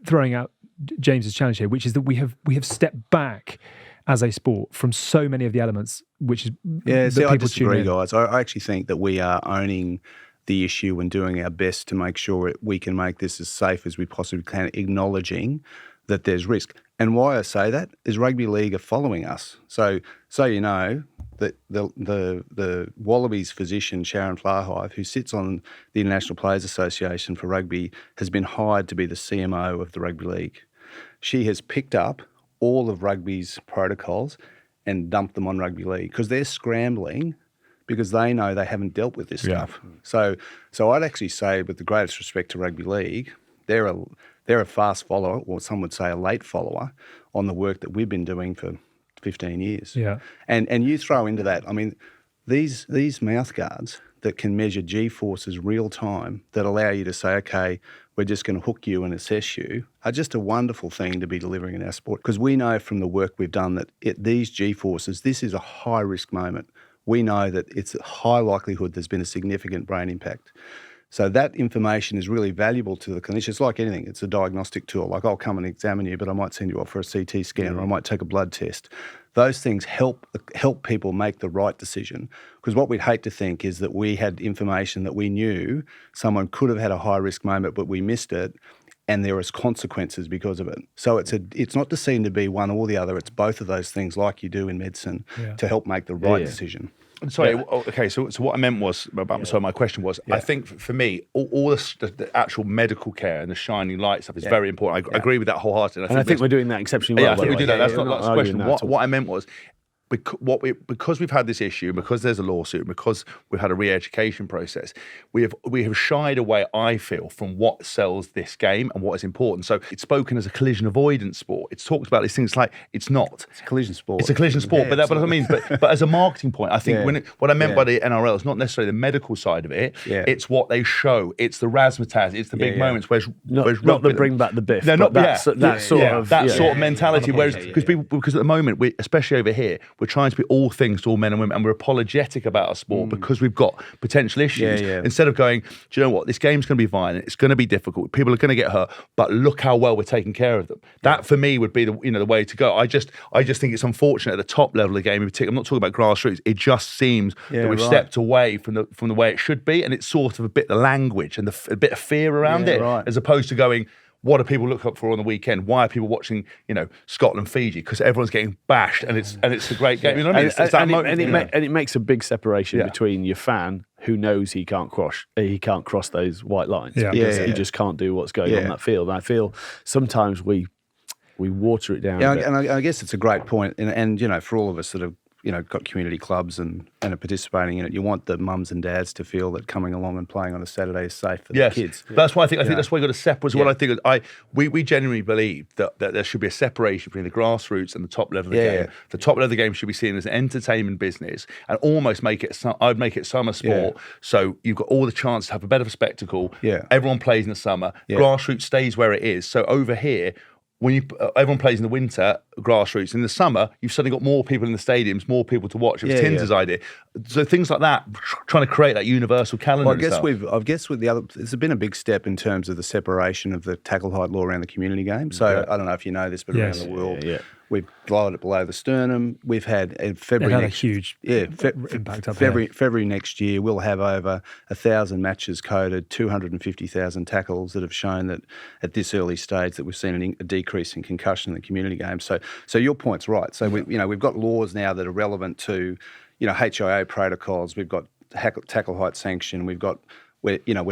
A: throwing out James's challenge here, which is that we have stepped back as a sport from so many of the elements, which is
B: I disagree, guys. I actually think that we are owning the issue and doing our best to make sure we can make this as safe as we possibly can, acknowledging that there's risk. And why I say that is rugby league are following us. So that the Wallabies physician, Sharon Flahive, who sits on the International Players Association for Rugby, has been hired to be the CMO of the Rugby League. She has picked up all of rugby's protocols and dumped them on Rugby League because they're scrambling because they know they haven't dealt with this stuff. So I'd actually say, with the greatest respect to Rugby League, they're a fast follower, or some would say a late follower, on the work that we've been doing for 15 years. Yeah. And you throw into that, I mean, these mouth guards that can measure G-forces real time, that allow you to say, okay, we're just going to hook you and assess you, are just a wonderful thing to be delivering in our sport. Because we know from the work we've done that these G-forces, this is a high-risk moment. We know that it's a high likelihood there's been a significant brain impact. So that information is really valuable to the clinician. It's like anything. It's a diagnostic tool. Like, I'll come and examine you, but I might send you off for a CT scan or I might take a blood test. Those things help people make the right decision. Because what we'd hate to think is that we had information that we knew someone could have had a high-risk moment, but we missed it, and there was consequences because of it. So it's not seen to be one or the other. It's both of those things, like you do in medicine, to help make the right decision.
C: Sorry. Okay. So what I meant was so my question was, I think for me, all the actual medical care and the shining light stuff is very important. I agree with that wholeheartedly.
D: And I think we're doing that exceptionally well.
C: I think we do that. That's not the question.
D: What
C: What I meant was, because we've had this issue, because there's a lawsuit, because we've had a re-education process, we have shied away, I feel, from what sells this game and what is important. So it's spoken as a collision avoidance sport. It's talked about these things like it's not.
B: It's a collision sport.
C: It's a collision sport, but I mean, but as a marketing point, I think what I meant by the NRL is not necessarily the medical side of it.
B: Yeah.
C: It's what they show. It's the razzmatazz. It's the big moments. Whereas
D: not the bring back the biff.
C: They're not
D: that sort of
C: mentality. Whereas because at the moment, especially over here, we're trying to be all things to all men and women, and we're apologetic about our sport because we've got potential issues. Instead of going, do you know what? This game's going to be violent. It's going to be difficult. People are going to get hurt, but look how well we're taking care of them. That for me would be the way to go. I just think it's unfortunate at the top level of the game in particular. I'm not talking about grassroots. It just seems that we've stepped away from the way it should be, and it's sort of a bit the language and a bit of fear around it, as opposed to going, what do people look up for on the weekend? Why are people watching, Scotland, Fiji? Because everyone's getting bashed, and it's a great game. You know what I mean?
D: And it makes a big separation between your fan who knows he can't cross those white lines because he just can't do what's going on that field. And I feel sometimes we water it down.
B: Yeah, and I guess it's a great point, and for all of us that have got community clubs and are participating in it, you want the mums and dads to feel that coming along and playing on a Saturday is safe for the kids.
C: That's why I think that's why you've got to separate. What I think we genuinely believe that there should be a separation between the grassroots and the top level of the game. The top level of the game should be seen as an entertainment business and almost I'd make it summer sport. So you've got all the chance to have a bit of a spectacle. Everyone plays in the summer. Grassroots stays where it is. So over here, when everyone plays in the winter, grassroots. In the summer, you've suddenly got more people in the stadiums, more people to watch. It was Tinder's idea. So things like that, trying to create that universal calendar.
B: Well, I guess with the other, there's been a big step in terms of the separation of the tackle height law around the community game. So I don't know if you know this, but around the world, we've lowered it below the sternum. We've had in February
A: a huge impact up there.
B: February next year, we'll have over 1,000 matches coded, 250,000 tackles that have shown that at this early stage that we've seen a decrease in concussion in the community game. So your point's right. So we've got laws now that are relevant to HIA protocols. We've got tackle height sanction. We're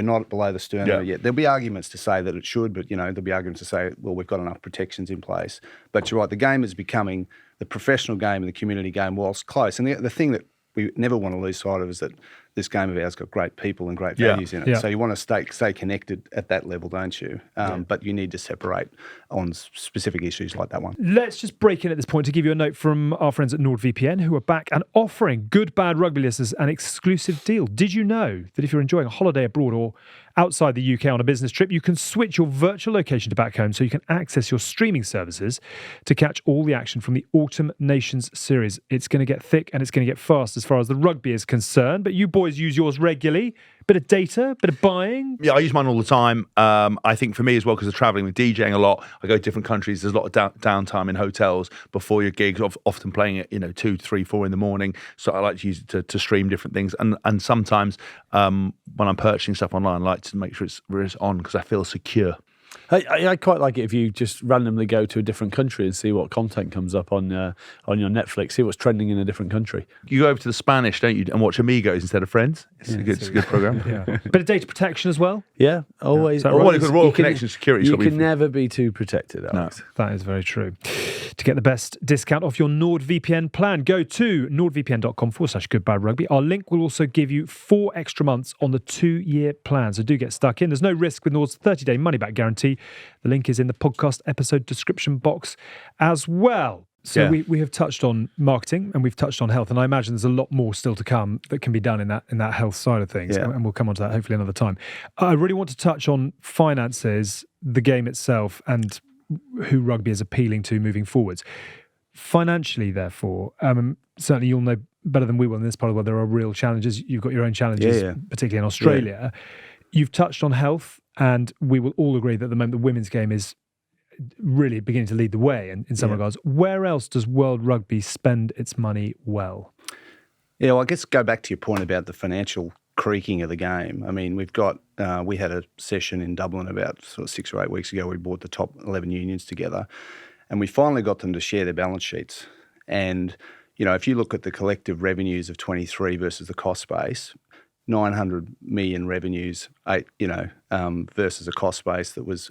B: not below the sternum yet. There'll be arguments to say that it should, but there'll be arguments to say, well, we've got enough protections in place. But you're right, the game is becoming the professional game and the community game whilst close. And the thing that we never want to lose sight of is that this game of ours got great people and great values in it.
A: Yeah.
B: So you want to stay connected at that level, don't you? But you need to separate on specific issues like that one.
A: Let's just break in at this point to give you a note from our friends at NordVPN, who are back and offering Good Bad Rugby listeners an exclusive deal. Did you know that if you're enjoying a holiday abroad or outside the UK on a business trip, you can switch your virtual location to back home so you can access your streaming services to catch all the action from the Autumn Nations series. It's going to get thick and it's going to get fast as far as the rugby is concerned, but you boys use yours regularly. Bit of data, bit of buying.
C: Yeah, I use mine all the time. I think for me as well, because of travelling with DJing a lot, I go to different countries. There's a lot of downtime in hotels before your gigs, often playing at 2, 3, 4 in the morning. So I like to use it to stream different things. And sometimes when I'm purchasing stuff online, I like to make sure it's on because I feel secure.
D: I quite like it if you just randomly go to a different country and see what content comes up on your Netflix, see what's trending in a different country.
C: You go over to the Spanish, don't you, and watch Amigos instead of Friends? It's a good program.
A: Bit of data protection as well.
D: Yeah, always.
C: Yeah. Royal Connection Security.
D: You can never be too protected, Alex.
A: No, that is very true. To get the best discount off your NordVPN plan, go to nordvpn.com/goodbadrugby. Our link will also give you 4 extra months on the 2-year plan. So do get stuck in. There's no risk with Nord's 30-day money-back guarantee. The link is in the podcast episode description box as well. So we have touched on marketing and we've touched on health, and I imagine there's a lot more still to come that can be done in that health side of things, and we'll come on to that hopefully another time. I really want to touch on finances, the game itself, and who rugby is appealing to moving forwards. Financially, therefore, certainly you'll know better than we will in this part of the world, there are real challenges. You've got your own challenges, particularly in Australia. You've touched on health, and we will all agree that at the moment the women's game is really beginning to lead the way in some regards. Where else does World Rugby spend its money well?
B: Yeah, well, I guess go back to your point about the financial creaking of the game. I mean, we've got, we had a session in Dublin about sort of 6 or 8 weeks ago. We brought the top 11 unions together and we finally got them to share their balance sheets. And, if you look at the collective revenues of 23 versus the cost base, 900 million revenues, versus a cost base that was,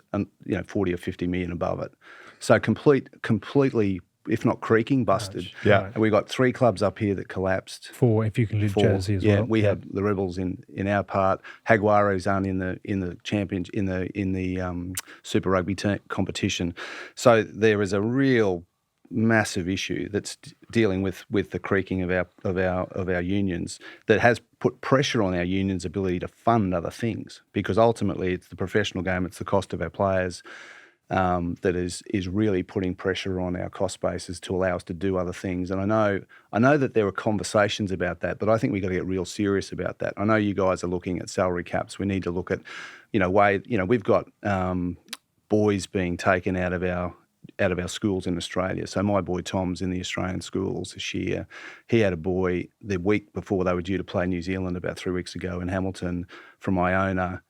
B: 40 or 50 million above it. So completely, if not creaking, busted.
C: Yeah.
B: And we got 3 clubs up here that collapsed.
A: 4, if you can include Jersey as well.
B: We had the Rebels in our part. Jaguaros aren't in the champion in the Super Rugby competition. So there is a real massive issue that's dealing with the creaking of our unions that has put pressure on our unions' ability to fund other things, because ultimately it's the professional game, it's the cost of our players. That is really putting pressure on our cost bases to allow us to do other things. And I know that there are conversations about that, but I think we've got to get real serious about that. I know you guys are looking at salary caps. We need to look at, we've got boys being taken out of our schools in Australia. So my boy Tom's in the Australian schools this year. He had a boy the week before they were due to play New Zealand about 3 weeks ago in Hamilton from Iona,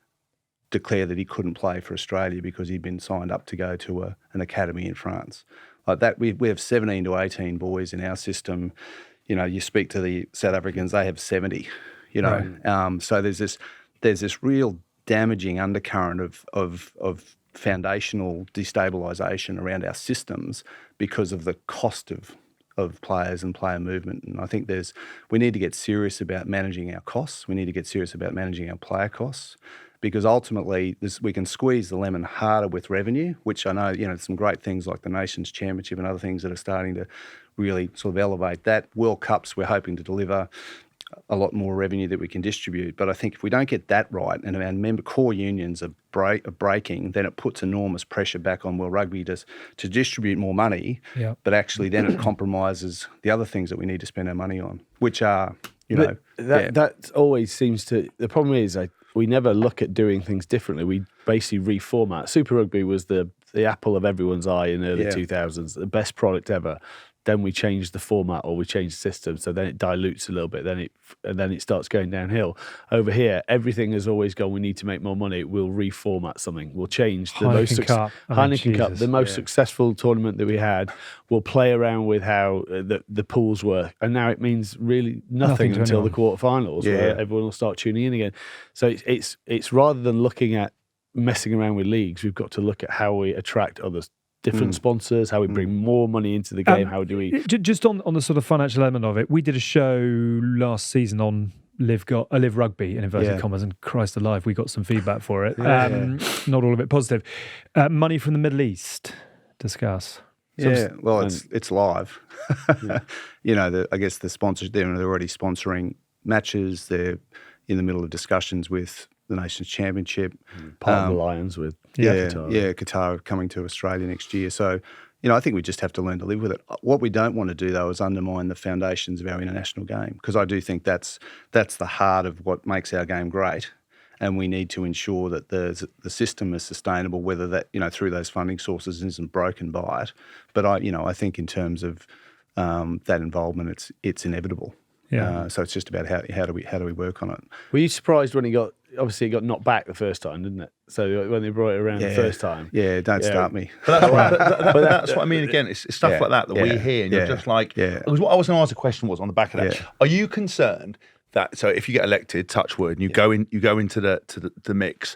B: declare that he couldn't play for Australia because he'd been signed up to go to an academy in France. Like that, we have 17 to 18 boys in our system. You speak to the South Africans, they have 70.
A: Right.
B: So there's this real damaging undercurrent of foundational destabilisation around our systems because of the cost of players and player movement. And I think we need to get serious about managing our costs. We need to get serious about managing our player costs, because ultimately we can squeeze the lemon harder with revenue, which I know, some great things like the Nations Championship and other things that are starting to really sort of elevate that. World Cups, we're hoping to deliver a lot more revenue that we can distribute. But I think if we don't get that right and our member core unions are breaking, then it puts enormous pressure back on World Rugby to distribute more money, but actually then it compromises the other things that we need to spend our money on, which are,
D: That always seems to... The problem is we never look at doing things differently. We basically reformat. Super Rugby was the apple of everyone's eye in the early 2000s, the best product ever. Then we change the format or we change the system, so then it dilutes a little bit. Then it starts going downhill. Over here, everything has always gone, we need to make more money. We'll reformat something. We'll change the Heineken Cup, the most successful tournament that we had. We'll play around with how the pools work, and now it means really nothing until the quarterfinals, where everyone will start tuning in again. So it's rather than looking at messing around with leagues, we've got to look at how we attract others. Different sponsors, how we bring more money into the game, how do we...
A: Just on the sort of financial element of it, we did a show last season on Live Rugby, in inverted commas, and Christ alive, we got some feedback for it. Not all of it positive. Money from the Middle East, discuss.
B: It's live. I guess the sponsors, they're already sponsoring matches. They're in the middle of discussions with the Nations Championship.
D: Part of the Lions with
B: Qatar. Yeah, Qatar coming to Australia next year. So, I think we just have to learn to live with it. What we don't want to do, though, is undermine the foundations of our international game, because I do think that's the heart of what makes our game great. And we need to ensure that the system is sustainable, whether that, through those funding sources isn't broken by it. But I think in terms of that involvement, it's inevitable. Yeah. So it's just about how do we work on it.
D: Were you surprised when he got knocked back the first time, didn't it? So when they brought it around the first time.
B: Yeah, don't start me.
C: But that's what I mean. Again, it's stuff like that we hear, and you're just like, because what I was going to ask a question was on the back of that. Are you concerned that, so if you get elected, touch wood, and you go into the mix,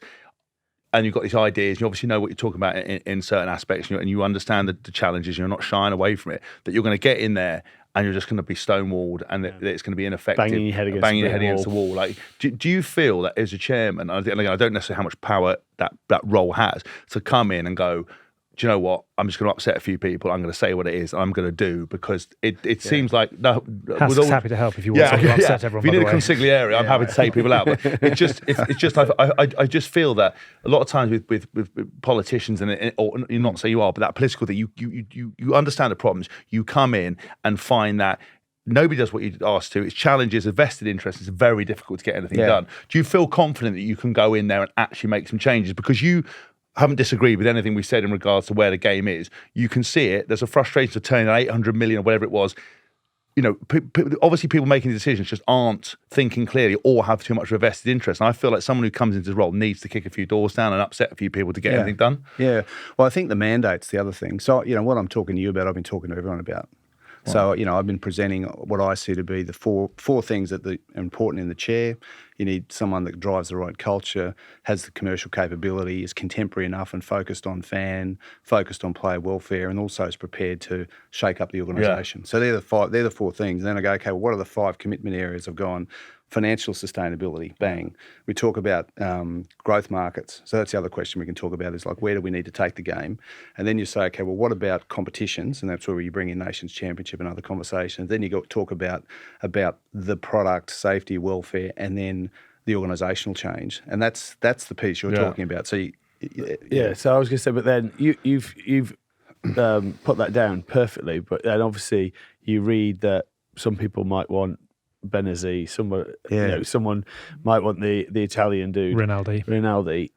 C: and you've got these ideas, and you obviously know what you're talking about in certain aspects, and you understand the challenges, you're not shying away from it, that you're going to get in there and you're just going to be stonewalled, and that it's going to be ineffective,
D: banging your head against
C: the wall. Like, do you feel that as a chairman, and I don't necessarily how much power that role has, to come in and go, do you know what? I'm just going to upset a few people. I'm going to say what it is. I'm going to do, because it seems like
A: Hask's happy to help if you want to upset everyone.
C: If you need a consigliere, I'm happy to take people out. But it's just I just feel that a lot of times with politicians, or you're not saying you are, but that political that you understand the problems. You come in and find that nobody does what you're asked to. It's challenges, a vested interest. It's very difficult to get anything done. Do you feel confident that you can go in there and actually make some changes? Because you haven't disagreed with anything we said in regards to where the game is. You can see it. There's a frustration of turning 800 million or whatever it was. Obviously people making the decisions just aren't thinking clearly or have too much of a vested interest. And I feel like someone who comes into the role needs to kick a few doors down and upset a few people to get anything done.
B: Yeah. Well, I think the mandate's the other thing. So, what I'm talking to you about, I've been talking to everyone about. So, I've been presenting what I see to be the four things that are important in the chair. You need someone that drives the right culture, has the commercial capability, is contemporary enough and focused on focused on player welfare, and also is prepared to shake up the organisation. So they're the four things. And then I go, okay, well, what are the 5 commitment areas? I've gone financial sustainability, bang. We talk about growth markets. So that's the other question we can talk about is like, where do we need to take the game? And then you say, okay, well, what about competitions? And that's where you bring in Nations Championship and other conversations. Then you talk about the product, safety, welfare, and then the organisational change. And that's the piece you're talking about. So
D: So I was going to say, but then you've put that down perfectly. But then obviously you read that some people might want Benazzi, someone might want the Italian dude, Rinaldi.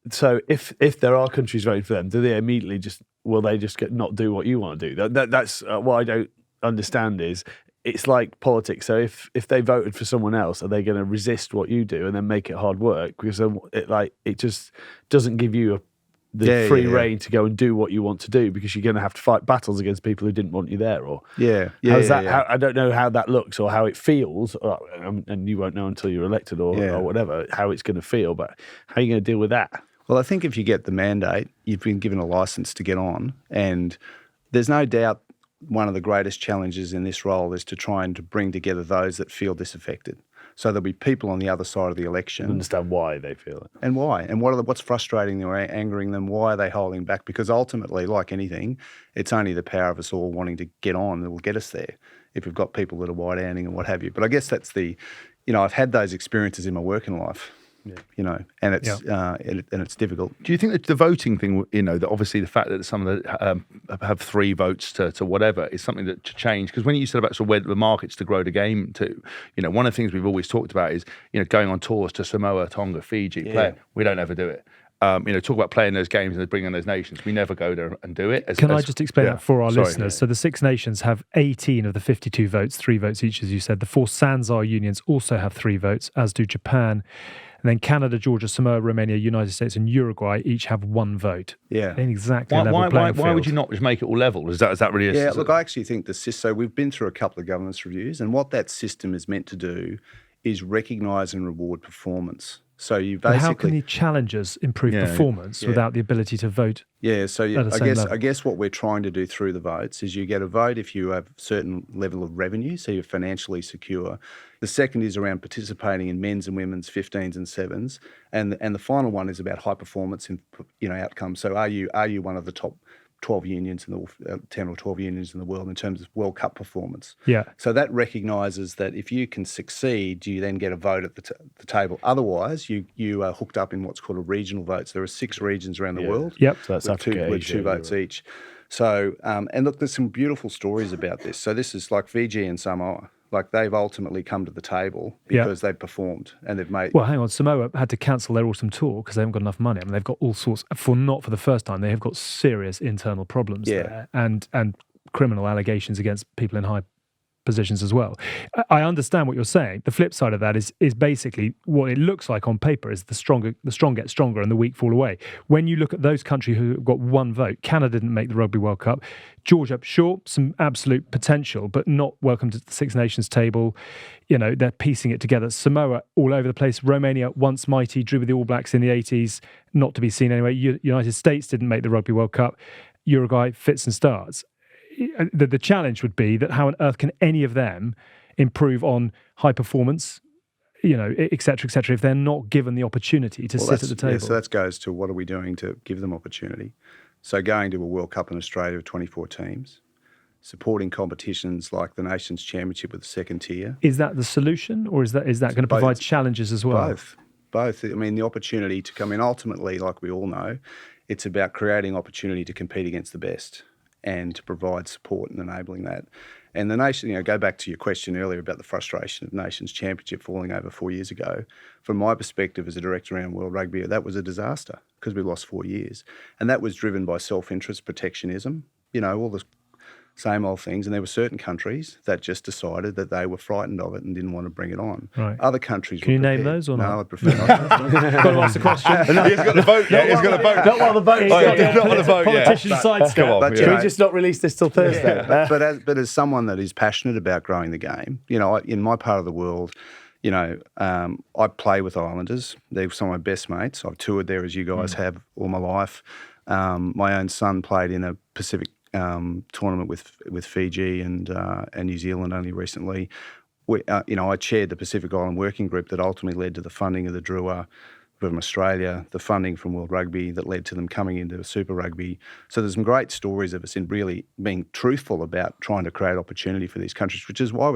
D: So if there are countries voting for them, do they immediately will they just not do what you want to do? That's what I don't understand. Is it's like politics. So if they voted for someone else, are they going to resist what you do and then make it hard work? Because it just doesn't give you the free reign to go and do what you want to do, because you're going to have to fight battles against people who didn't want you there. Or I don't know how that looks or how it feels, and you won't know until you're elected or whatever how it's going to feel. But how are you going to deal with that?
B: Well, I think if you get the mandate, you've been given a license to get on, and there's no doubt one of the greatest challenges in this role is to try and to bring together those that feel disaffected. So there'll be people on the other side of the election.
D: Understand why they feel it.
B: And why. And what's frustrating them or angering them? Why are they holding back? Because ultimately, like anything, it's only the power of us all wanting to get on that will get us there if we've got people that are wide-handing and what have you. But I guess that's I've had those experiences in my working life. And it's difficult.
C: Do you think that the voting thing, that obviously the fact that some of the have 3 votes to whatever is something that to change? Because when you said about sort of where the markets to grow the game to, one of the things we've always talked about is, going on tours to Samoa, Tonga, Fiji, playing. We don't ever do it. Talk about playing those games and bringing those nations. We never go there and do it.
A: Can I just explain that for our listeners? So the 6 nations have 18 of the 52 votes, 3 votes each, as you said. The 4 Sanzar unions also have 3 votes, as do Japan. And then Canada, Georgia, Samoa, Romania, United States, and Uruguay each have 1 vote.
B: Yeah.
A: In exactly level playing field.
C: Why would you not just make it all level? Is that really?
B: Look, I actually think so we've been through a couple of governance reviews, and what that system is meant to do is recognise and reward performance. So you basically.
A: But how can the challengers improve performance without the ability to vote?
B: Yeah, so I guess what we're trying to do through the votes is you get a vote if you have a certain level of revenue, so you're financially secure. The second is around participating in men's and women's 15s and 7s, and the final one is about high performance in outcomes. So are you one of the top 12 unions in the 10 or 12 unions in the world in terms of World Cup performance?
A: Yeah.
B: So that recognises that if you can succeed, you then get a vote at the table. Otherwise, you are hooked up in what's called a regional vote. So there are 6 regions around the world.
A: Yep.
D: So that's
B: with 2 votes each. So and look, there's some beautiful stories about this. So this is like Fiji and Samoa. Like they've ultimately come to the table because they've performed and they've made.
A: Well, hang on, Samoa had to cancel their autumn tour because they haven't got enough money. I mean, they've got all sorts not for the first time. They have got serious internal problems there, and criminal allegations against people in high positions as well. I understand what you're saying. The flip side of that is basically what it looks like on paper is the strong get stronger and the weak fall away. When you look at those countries who have got 1 vote, Canada didn't make the Rugby World Cup. Georgia, sure, some absolute potential, but not welcome to the Six Nations table. They're piecing it together. Samoa, all over the place. Romania, once mighty, drew with the All Blacks in the 80s, not to be seen anyway. United States didn't make the Rugby World Cup. Uruguay, fits and starts. The challenge would be that how on earth can any of them improve on high performance, et cetera, if they're not given the opportunity to sit at the table?
B: Yeah, so that goes to what are we doing to give them opportunity? So going to a World Cup in Australia with 24 teams, supporting competitions like the Nations Championship with the second tier.
A: Is that the solution, or is that going to provide challenges as well?
B: Both. I mean, the opportunity to come in, ultimately, like we all know, it's about creating opportunity to compete against the best and to provide support and enabling that. And the nation, go back to your question earlier about the frustration of Nations Championship falling over 4 years ago. From my perspective as a director around World Rugby, that was a disaster because we lost 4 years. And that was driven by self-interest, protectionism, all the same old things. And there were certain countries that just decided that they were frightened of it and didn't want to bring it on.
A: Right.
B: Other countries
A: Can you
B: were
A: name
B: prepared.
A: those or
B: no,
A: not?
B: I'd prefer not to.
A: Got to ask the question.
C: He's got the vote. Yeah, he's got the vote.
D: Not while the vote's
C: Oh, yeah,
D: still
C: not on the vote. Yeah.
A: Politician sidestep.
C: Come on.
B: But,
C: yeah.
B: you
D: Can
B: know,
D: we just not release this till Thursday?
B: but as someone that is passionate about growing the game, in my part of the world, I play with Islanders. They're some of my best mates. I've toured there, as you guys have, all my life. My own son played in a Pacific tournament with Fiji and New Zealand only recently. I chaired the Pacific Island Working Group that ultimately led to the funding of the Drua from Australia, the funding from World Rugby that led to them coming into Super Rugby. So there's some great stories of us in really being truthful about trying to create opportunity for these countries, which is why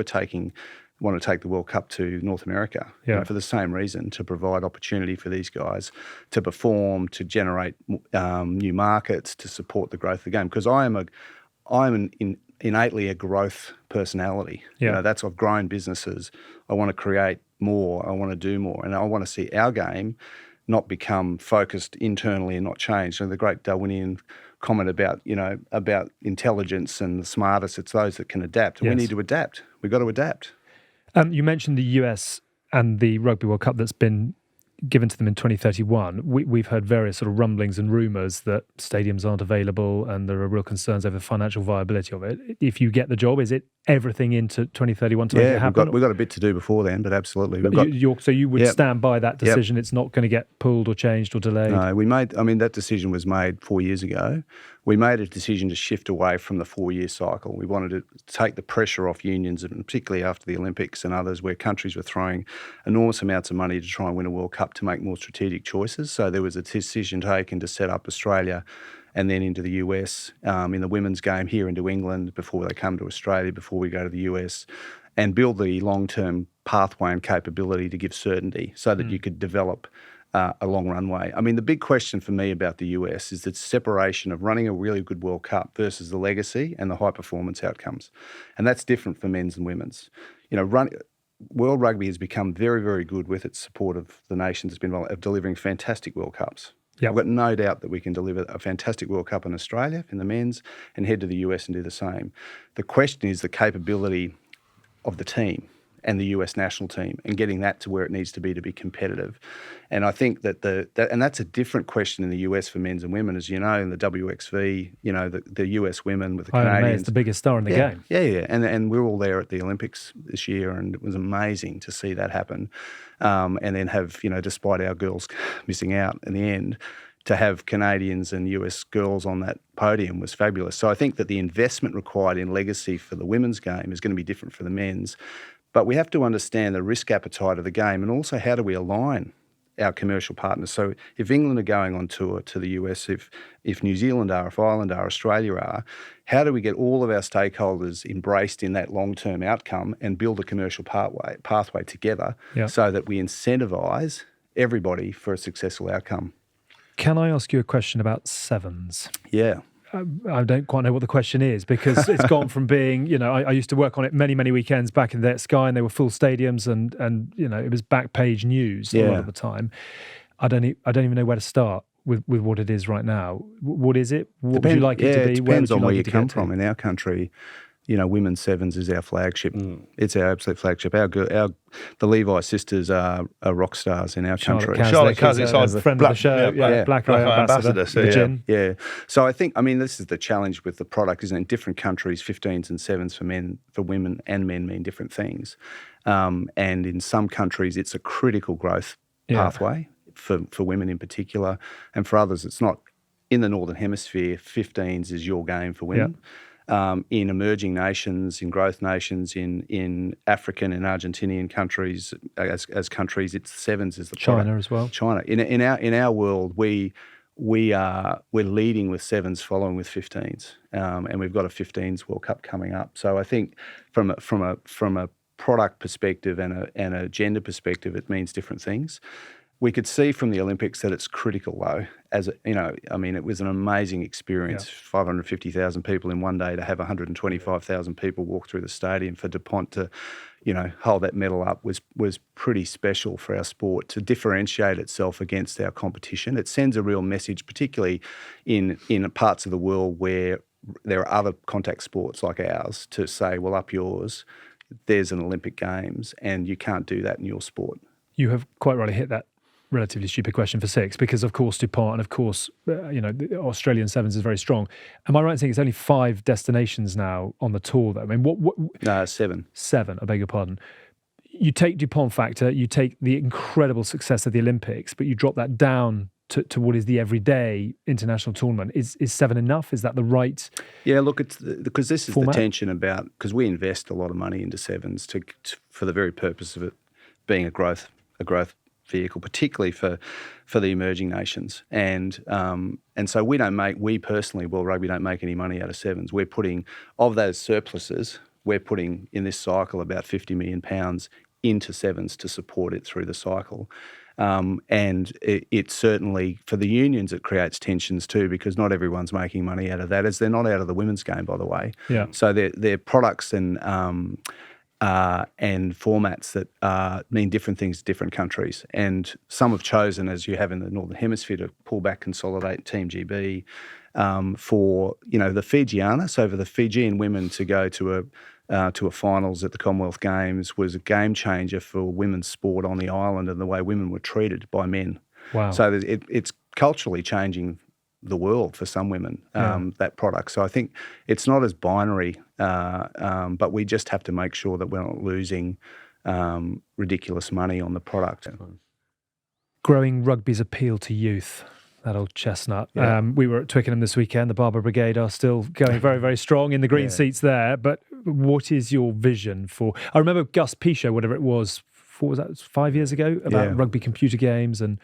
B: want to take the World Cup to North America, for the same reason, to provide opportunity for these guys to perform, to generate new markets, to support the growth of the game. Because I'm innately a growth personality.
A: Yeah.
B: I've grown businesses. I want to create more. I want to do more, and I want to see our game not become focused internally and not change. So the great Darwinian comment about intelligence and the smartest, it's those that can adapt. And we need to adapt. We've got to adapt.
A: You mentioned the US and the Rugby World Cup that's been given to them in 2031. We've heard various sort of rumblings and rumours that stadiums aren't available and there are real concerns over the financial viability of it. If you get the job, is it everything into 2031 to make it happen?
B: We've got a bit to do before then, but absolutely.
A: So you would stand by that decision? It's not going to get pulled or changed or delayed?
B: No, that decision was made 4 years ago. We made a decision to shift away from the 4-year cycle. We wanted to take the pressure off unions, and particularly after the Olympics and others, where countries were throwing enormous amounts of money to try and win a World Cup, to make more strategic choices. So there was a decision taken to set up Australia and then into the US in the women's game here into England before they come to Australia, before we go to the US, and build the long-term pathway and capability to give certainty so that you could develop a long runway. I mean, the big question for me about the US is the separation of running a really good World Cup versus the legacy and the high performance outcomes. And that's different for men's and women's. World Rugby has become very, very good with its support of the nations that's been involved, of delivering fantastic World Cups.
A: Yep.
B: I've got no doubt that we can deliver a fantastic World Cup in Australia in the men's and head to the US and do the same. The question is the capability of the team and the US national team and getting that to where it needs to be competitive. And I think that and that's a different question in the US for men's and women, as you know, in the WXV, the US women with the Canadians.
A: It's the biggest star in the game.
B: Yeah. And we're all there at the Olympics this year, and it was amazing to see that happen. And then have, despite our girls missing out in the end, to have Canadians and US girls on that podium was fabulous. So I think that the investment required in legacy for the women's game is going to be different for the men's. But we have to understand the risk appetite of the game, and also how do we align our commercial partners. So if England are going on tour to the US, if New Zealand are, if Ireland are, Australia are, how do we get all of our stakeholders embraced in that long-term outcome and build a commercial pathway together so that we incentivise everybody for a successful outcome?
A: Can I ask you a question about sevens?
B: Yeah.
A: I don't quite know what the question is, because it's gone from being, I used to work on it many, many weekends back in the day at Sky, and they were full stadiums and it was back page news a lot of the time. I don't even know where to start with what it is right now. What is it? What would you like it to be?
B: It depends on where you come from. In our country, women's sevens is our flagship. It's our absolute flagship. The Levi sisters are rock stars in our country.
C: Charlotte Kazak's
A: a friend of the show, Black Eye Ambassador.
B: So I think, this is the challenge with the product, isn't it? In different countries, 15s and 7s for women and men mean different things. And in some countries, it's a critical growth pathway for women in particular. And for others, it's not. In the Northern Hemisphere, 15s is your game for women. In emerging nations, in growth nations, in African and Argentinian countries, as countries, it's sevens is the product.
A: China as well.
B: China. In our world, we're leading with sevens, following with 15s, and we've got a 15s World Cup coming up. So I think from a product perspective and a gender perspective, it means different things. We could see from the Olympics that it's critical, though. It was an amazing experience. 550,000 people in one day, to have 125,000 people walk through the stadium for DuPont to, hold that medal up was pretty special for our sport to differentiate itself against our competition. It sends a real message, particularly in parts of the world where there are other contact sports like ours to say, well, up yours, there's an Olympic Games, and you can't do that in your sport.
A: You have quite rightly hit that relatively stupid question for 6, because of course DuPont and of course the Australian Sevens is very strong. Am I right in saying it's only 5 destinations now on the tour though? I mean, what?
B: No, 7.
A: 7, I beg your pardon. You take DuPont factor, you take the incredible success of the Olympics, but you drop that down to what is the everyday international tournament. Is 7 enough? Is that the right?
B: Yeah, look, it's because this is
A: format?
B: the tension about, because we invest a lot of money into Sevens for the very purpose of it being a growth vehicle, particularly for the emerging nations, and so we personally, World Rugby, don't make any money out of Sevens. We're putting, of those surpluses, we're putting in this cycle about £50 million into Sevens to support it through the cycle. And it certainly, for the unions, it creates tensions too, because not everyone's making money out of that, as they're not out of the women's game, by the way.
A: Yeah.
B: So they're products and formats that mean different things to different countries. And some have chosen, as you have in the Northern Hemisphere, to pull back, consolidate Team GB for, the Fijiana. So for the Fijian women to go to a finals at the Commonwealth Games was a game changer for women's sport on the island and the way women were treated by men.
A: Wow.
B: So it's culturally changing the world for some women, that product. So I think it's not as binary, but we just have to make sure that we're not losing ridiculous money on the product.
A: Growing rugby's appeal to youth. That old chestnut.
B: Yeah.
A: We were at Twickenham this weekend. The Barber Brigade are still going very, very strong in the green seats there. But what is your vision for... I remember Gus Pichot, whatever it was, 5 years ago, about rugby computer games, and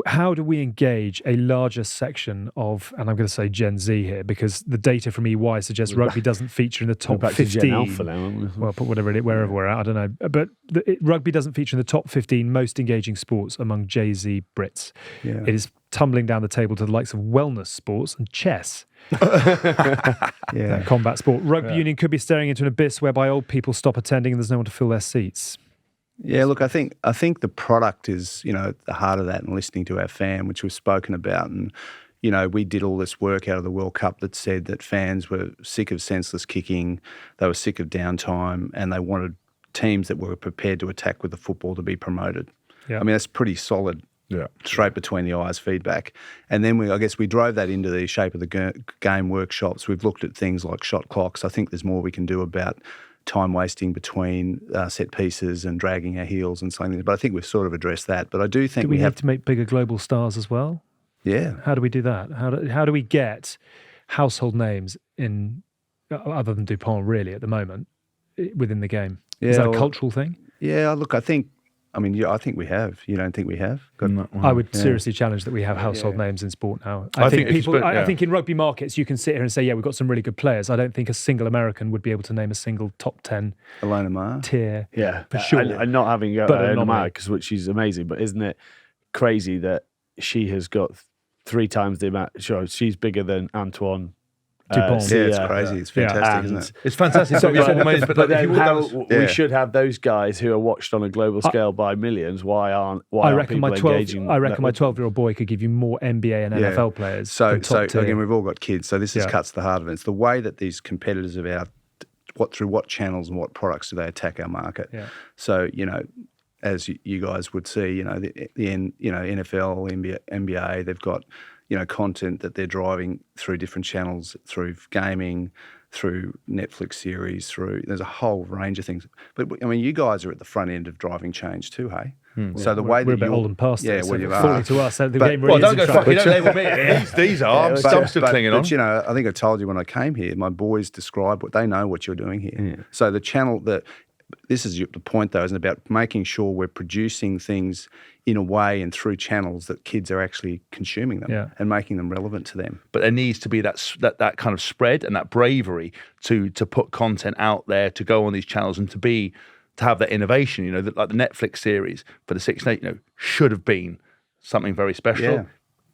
A: how do we engage a larger section of, and I'm going to say Gen Z here, because the data from EY suggests rugby doesn't feature in the top 15.
D: To Gen Alpha now, aren't we?
A: Well, put whatever it is, wherever we're at, I don't know. But rugby doesn't feature in the top 15 most engaging sports among Jay-Z Brits.
B: Yeah.
A: It is tumbling down the table to the likes of wellness sports and chess. Combat sport. Rugby union could be staring into an abyss whereby old people stop attending and there's no one to fill their seats.
B: Yeah, look, I think the product is, at the heart of that, and listening to our fan, which we've spoken about. And, we did all this work out of the World Cup that said that fans were sick of senseless kicking, they were sick of downtime, and they wanted teams that were prepared to attack with the football to be promoted. Yeah. I mean, that's pretty solid, straight between the eyes feedback. And then we drove that into the shape of the game workshops. We've looked at things like shot clocks. I think there's more we can do about time wasting between set pieces and dragging our heels and something. But I think we've sort of addressed that. But I do think
A: we have to make bigger global stars as well.
B: Yeah.
A: How do we do that? How do we get household names in, other than DuPont really at the moment, within the game? Is that a cultural thing?
B: Yeah, look, I think we have. You don't think we have?
A: I would seriously challenge that we have household names in sport now. I think in rugby markets you can sit here and say, we've got some really good players. I don't think a single American would be able to name a single top 10
B: Alona Maher
A: tier.
D: Yeah,
A: for sure.
D: And not having Alona Maher, because she's amazing. But isn't it crazy that she has got 3 times the amount? Sure, she's bigger than Antoine
A: DuPont.
B: It's crazy. It's fantastic, isn't it?
C: It's fantastic.
D: We should have those guys who are watched on a global scale by millions. Why aren't people engaging?
A: I reckon my 12-year-old boy could give you more NBA and NFL players.
B: So again, we've all got kids. So this cuts to the heart of it. It's the way that these competitors through what channels and what products do they attack our market. Yeah. So as you guys would see, the NFL, NBA, they've got content that they're driving through different channels, through gaming, through Netflix series, there's a whole range of things. But I mean, you guys are at the front end of driving change too, hey? So the way
A: we're
B: that
A: a bit old and past it, so
B: you
A: falling to us, the game really
C: don't go fucking, don't label me. These are, I'm still clinging on.
B: But I think I told you when I came here, my boys describe they know what you're doing here. Yeah. So the channel this is the point though, isn't about making sure we're producing things in a way and through channels that kids are actually consuming them and making them relevant to them.
C: But there needs to be that kind of spread and that bravery to put content out there, to go on these channels and to have that innovation. Like the Netflix series for the Six Nations, should have been something very special.
B: Yeah.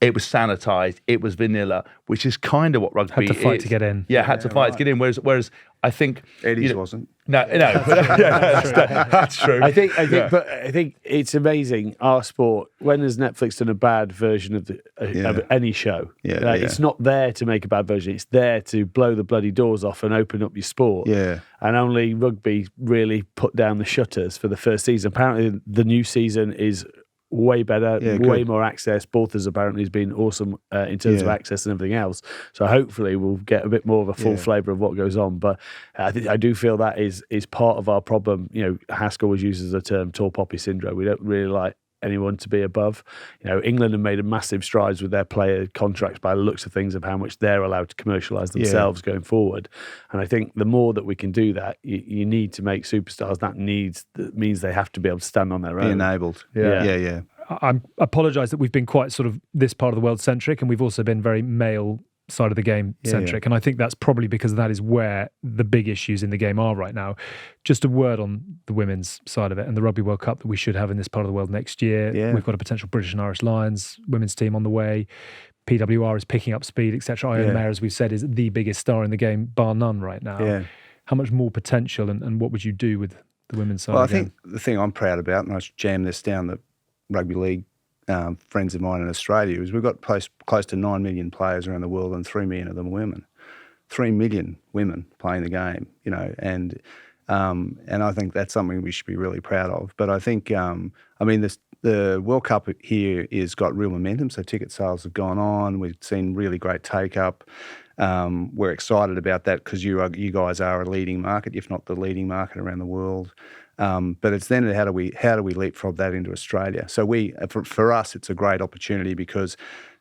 C: It was sanitised. It was vanilla, which is kind of what rugby
A: Had to fight
C: is.
A: to get in.
C: Yeah, had to fight to get in. Whereas I think
B: Eddie's wasn't.
C: No, that's true.
D: I think it's amazing. Our sport. When has Netflix done a bad version of any show? It's not there to make a bad version. It's there to blow the bloody doors off and open up your sport.
B: Yeah.
D: And only rugby really put down the shutters for the first season. Apparently, the new season is way better, way more access. Balthas apparently has been awesome in terms of access and everything else. So hopefully we'll get a bit more of a full flavour of what goes on. But I do feel that is part of our problem. You know, Hask always uses the term tall poppy syndrome. We don't really like anyone to be above. You know, England have made a massive strides with their player contracts by the looks of things of how much they're allowed to commercialise themselves going forward. And I think the more that we can do that, you need to make superstars. That means they have to be able to stand on their own.
B: Be enabled.
D: Yeah.
A: I apologise that we've been quite sort of this part of the world centric, and we've also been very male side of the game centric. And I think that's probably because that is where the big issues in the game are right now. Just a word on the women's side of it and the Rugby World Cup that we should have in this part of the world next year. We've got a potential British and Irish Lions women's team on the way. PWR is picking up speed, etc. Ione Mayer, as we've said, is the biggest star in the game, bar none right now. How much more potential and what would you do with the women's side of the game?
B: I think the thing I'm proud about, and I jam this down the rugby league friends of mine in Australia, is we've got close to 9 million players around the world, and 3 million of them are women. 3 million women playing the game, you know, and I think that's something we should be really proud of. But I think, the World Cup here has got real momentum, so ticket sales have gone on. We've seen really great take-up. We're excited about that because you guys are a leading market, if not the leading market around the world. But it's then how do we leapfrog that into Australia? So for us, it's a great opportunity because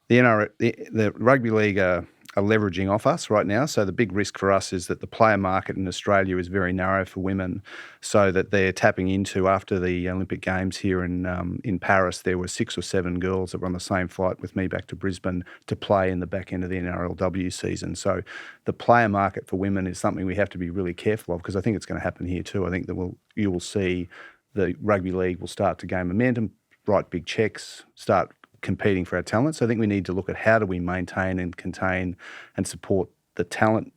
B: the rugby league are leveraging off us right now. So the big risk for us is that the player market in Australia is very narrow for women, so that they're tapping into, after the Olympic Games here in Paris, there were 6 or 7 girls that were on the same flight with me back to Brisbane to play in the back end of the NRLW season. So the player market for women is something we have to be really careful of, because I think it's going to happen here too. I think that you will see the rugby league will start to gain momentum, write big checks, start competing for our talent. So I think we need to look at how do we maintain and contain and support the talent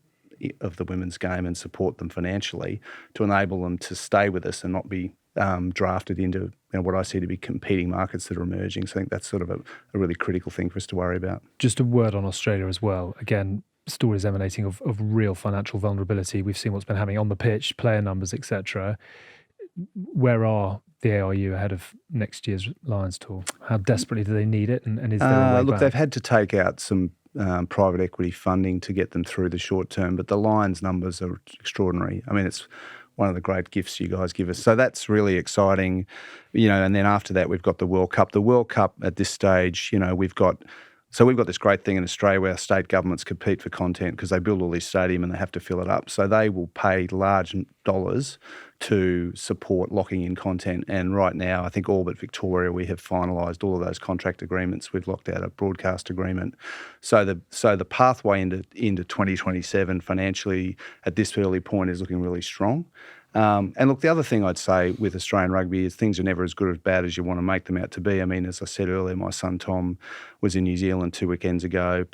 B: of the women's game and support them financially to enable them to stay with us and not be drafted into what I see to be competing markets that are emerging. So I think that's sort of a really critical thing for us to worry about.
A: Just a word on Australia as well. Again, stories emanating of real financial vulnerability. We've seen what's been happening on the pitch, player numbers, etc. Where are the ARU ahead of next year's Lions tour? How desperately do they need it? And is there a way
B: look,
A: back?
B: they've had to take out some private equity funding to get them through the short term, but the Lions numbers are extraordinary. I mean, it's one of the great gifts you guys give us. So that's really exciting, and then after that, we've got the World Cup. The World Cup at this stage, we've got this great thing in Australia where state governments compete for content because they build all these stadium and they have to fill it up. So they will pay large dollars to support locking in content. And right now, I think all but Victoria, we have finalised all of those contract agreements. We've locked out a broadcast agreement. So the pathway into 2027 financially at this early point is looking really strong. And look, the other thing I'd say with Australian rugby is things are never as good or as bad as you want to make them out to be. I mean, as I said earlier, my son Tom was in New Zealand 2 weekends ago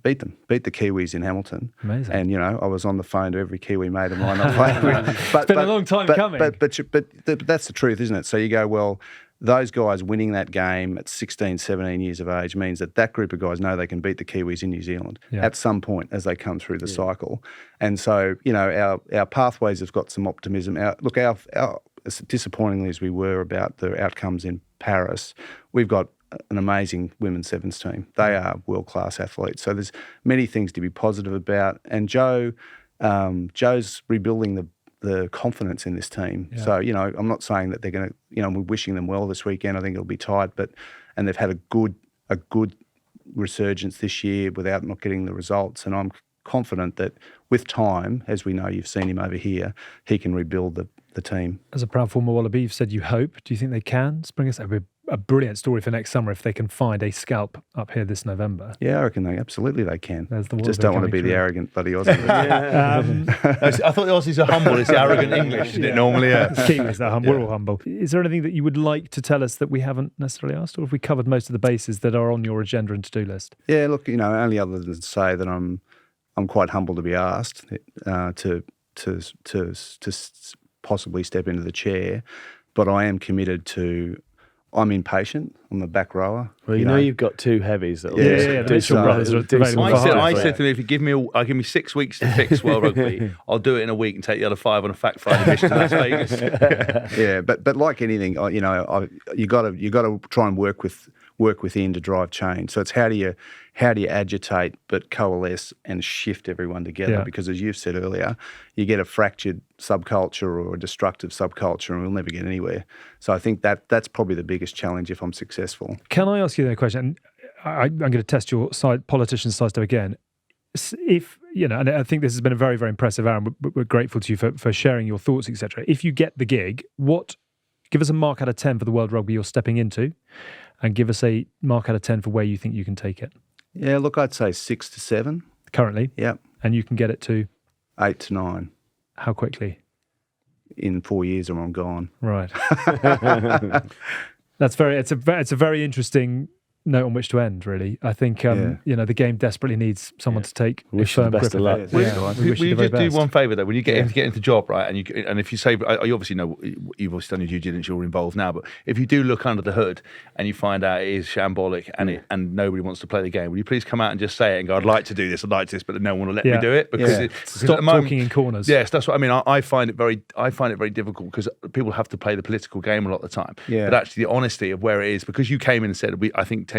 B: beat the Kiwis in Hamilton.
A: Amazing.
B: And, I was on the phone to every Kiwi mate of mine I played with.
A: It's been a long time coming.
B: But that's the truth, isn't it? So you go, well, those guys winning that game at 16, 17 years of age means that group of guys know they can beat the Kiwis in New Zealand at some point as they come through the cycle. And so, our pathways have got some optimism. As disappointingly as we were about the outcomes in Paris, we've got an amazing women's sevens team. They are world-class athletes. So there's many things to be positive about. And Joe's rebuilding the confidence in this team. Yeah. So, I'm not saying that they're going to, we're wishing them well this weekend. I think it'll be tight, and they've had a good resurgence this year without not getting the results. And I'm confident that with time, as we know, you've seen him over here, he can rebuild the team.
A: As a proud former Wallaby, you've said you hope. Do you think they can? We're a brilliant story for next summer if they can find a scalp up here this November.
B: Yeah, I reckon absolutely they can.
A: There's the word
B: Just don't want to be
A: coming
B: the
A: through.
B: arrogant bloody Aussie.
C: I thought the Aussies are humble. It's the arrogant English, isn't it? Normally, yeah.
A: Kiwis, they're humble. We're all humble. Is there anything that you would like to tell us that we haven't necessarily asked, or have we covered most of the bases that are on your agenda and to-do list?
B: Yeah, look, only other than to say that I'm quite humble to be asked to possibly step into the chair, but I am committed to. I'm impatient. I'm a back rower.
D: Well, you know you've got two heavies. That will
A: Yeah, the Mitchell brothers are available for hire.
C: I said to me, if you give me 6 weeks to fix World Rugby, I'll do it in a week and take the other 5 on a fact finding mission to Las Vegas.
B: Yeah, but like anything, you got to try and work within to drive change. So it's how do you agitate but coalesce and shift everyone together?
A: Yeah.
B: Because as you've said earlier, you get a fractured subculture or a destructive subculture, and we'll never get anywhere. So I think that's probably the biggest challenge if I'm successful.
A: Can I ask you that question? I'm going to test your politician sidestep again. If and I think this has been a very, very impressive hour, and we're grateful to you for sharing your thoughts, etc. If you get the gig, give us a mark out of 10 for the World Rugby you're stepping into, and give us a mark out of 10 for where you think you can take it.
B: Yeah, look, I'd say 6 to 7
A: currently.
B: Yep.
A: And you can get it to
B: 8 to 9
A: how quickly?
B: In 4 years, or I'm gone.
A: Right. It's a very interesting note on which to end, really. I think the game desperately needs someone to take a firm grip of it.
C: We just do one favour though. When you get into the job, right, and if you say, you obviously know, you've obviously done your due diligence, you're involved now, but if you do look under the hood and you find out it is shambolic and nobody wants to play the game, will you please come out and just say it and go, I'd like to do this, but no one will let me do it? Because
A: stop talking in corners.
C: Yes, that's what I mean. I find it very difficult because people have to play the political game a lot of the time. Yeah. But actually the honesty of where it is, because you came in and said, I think 10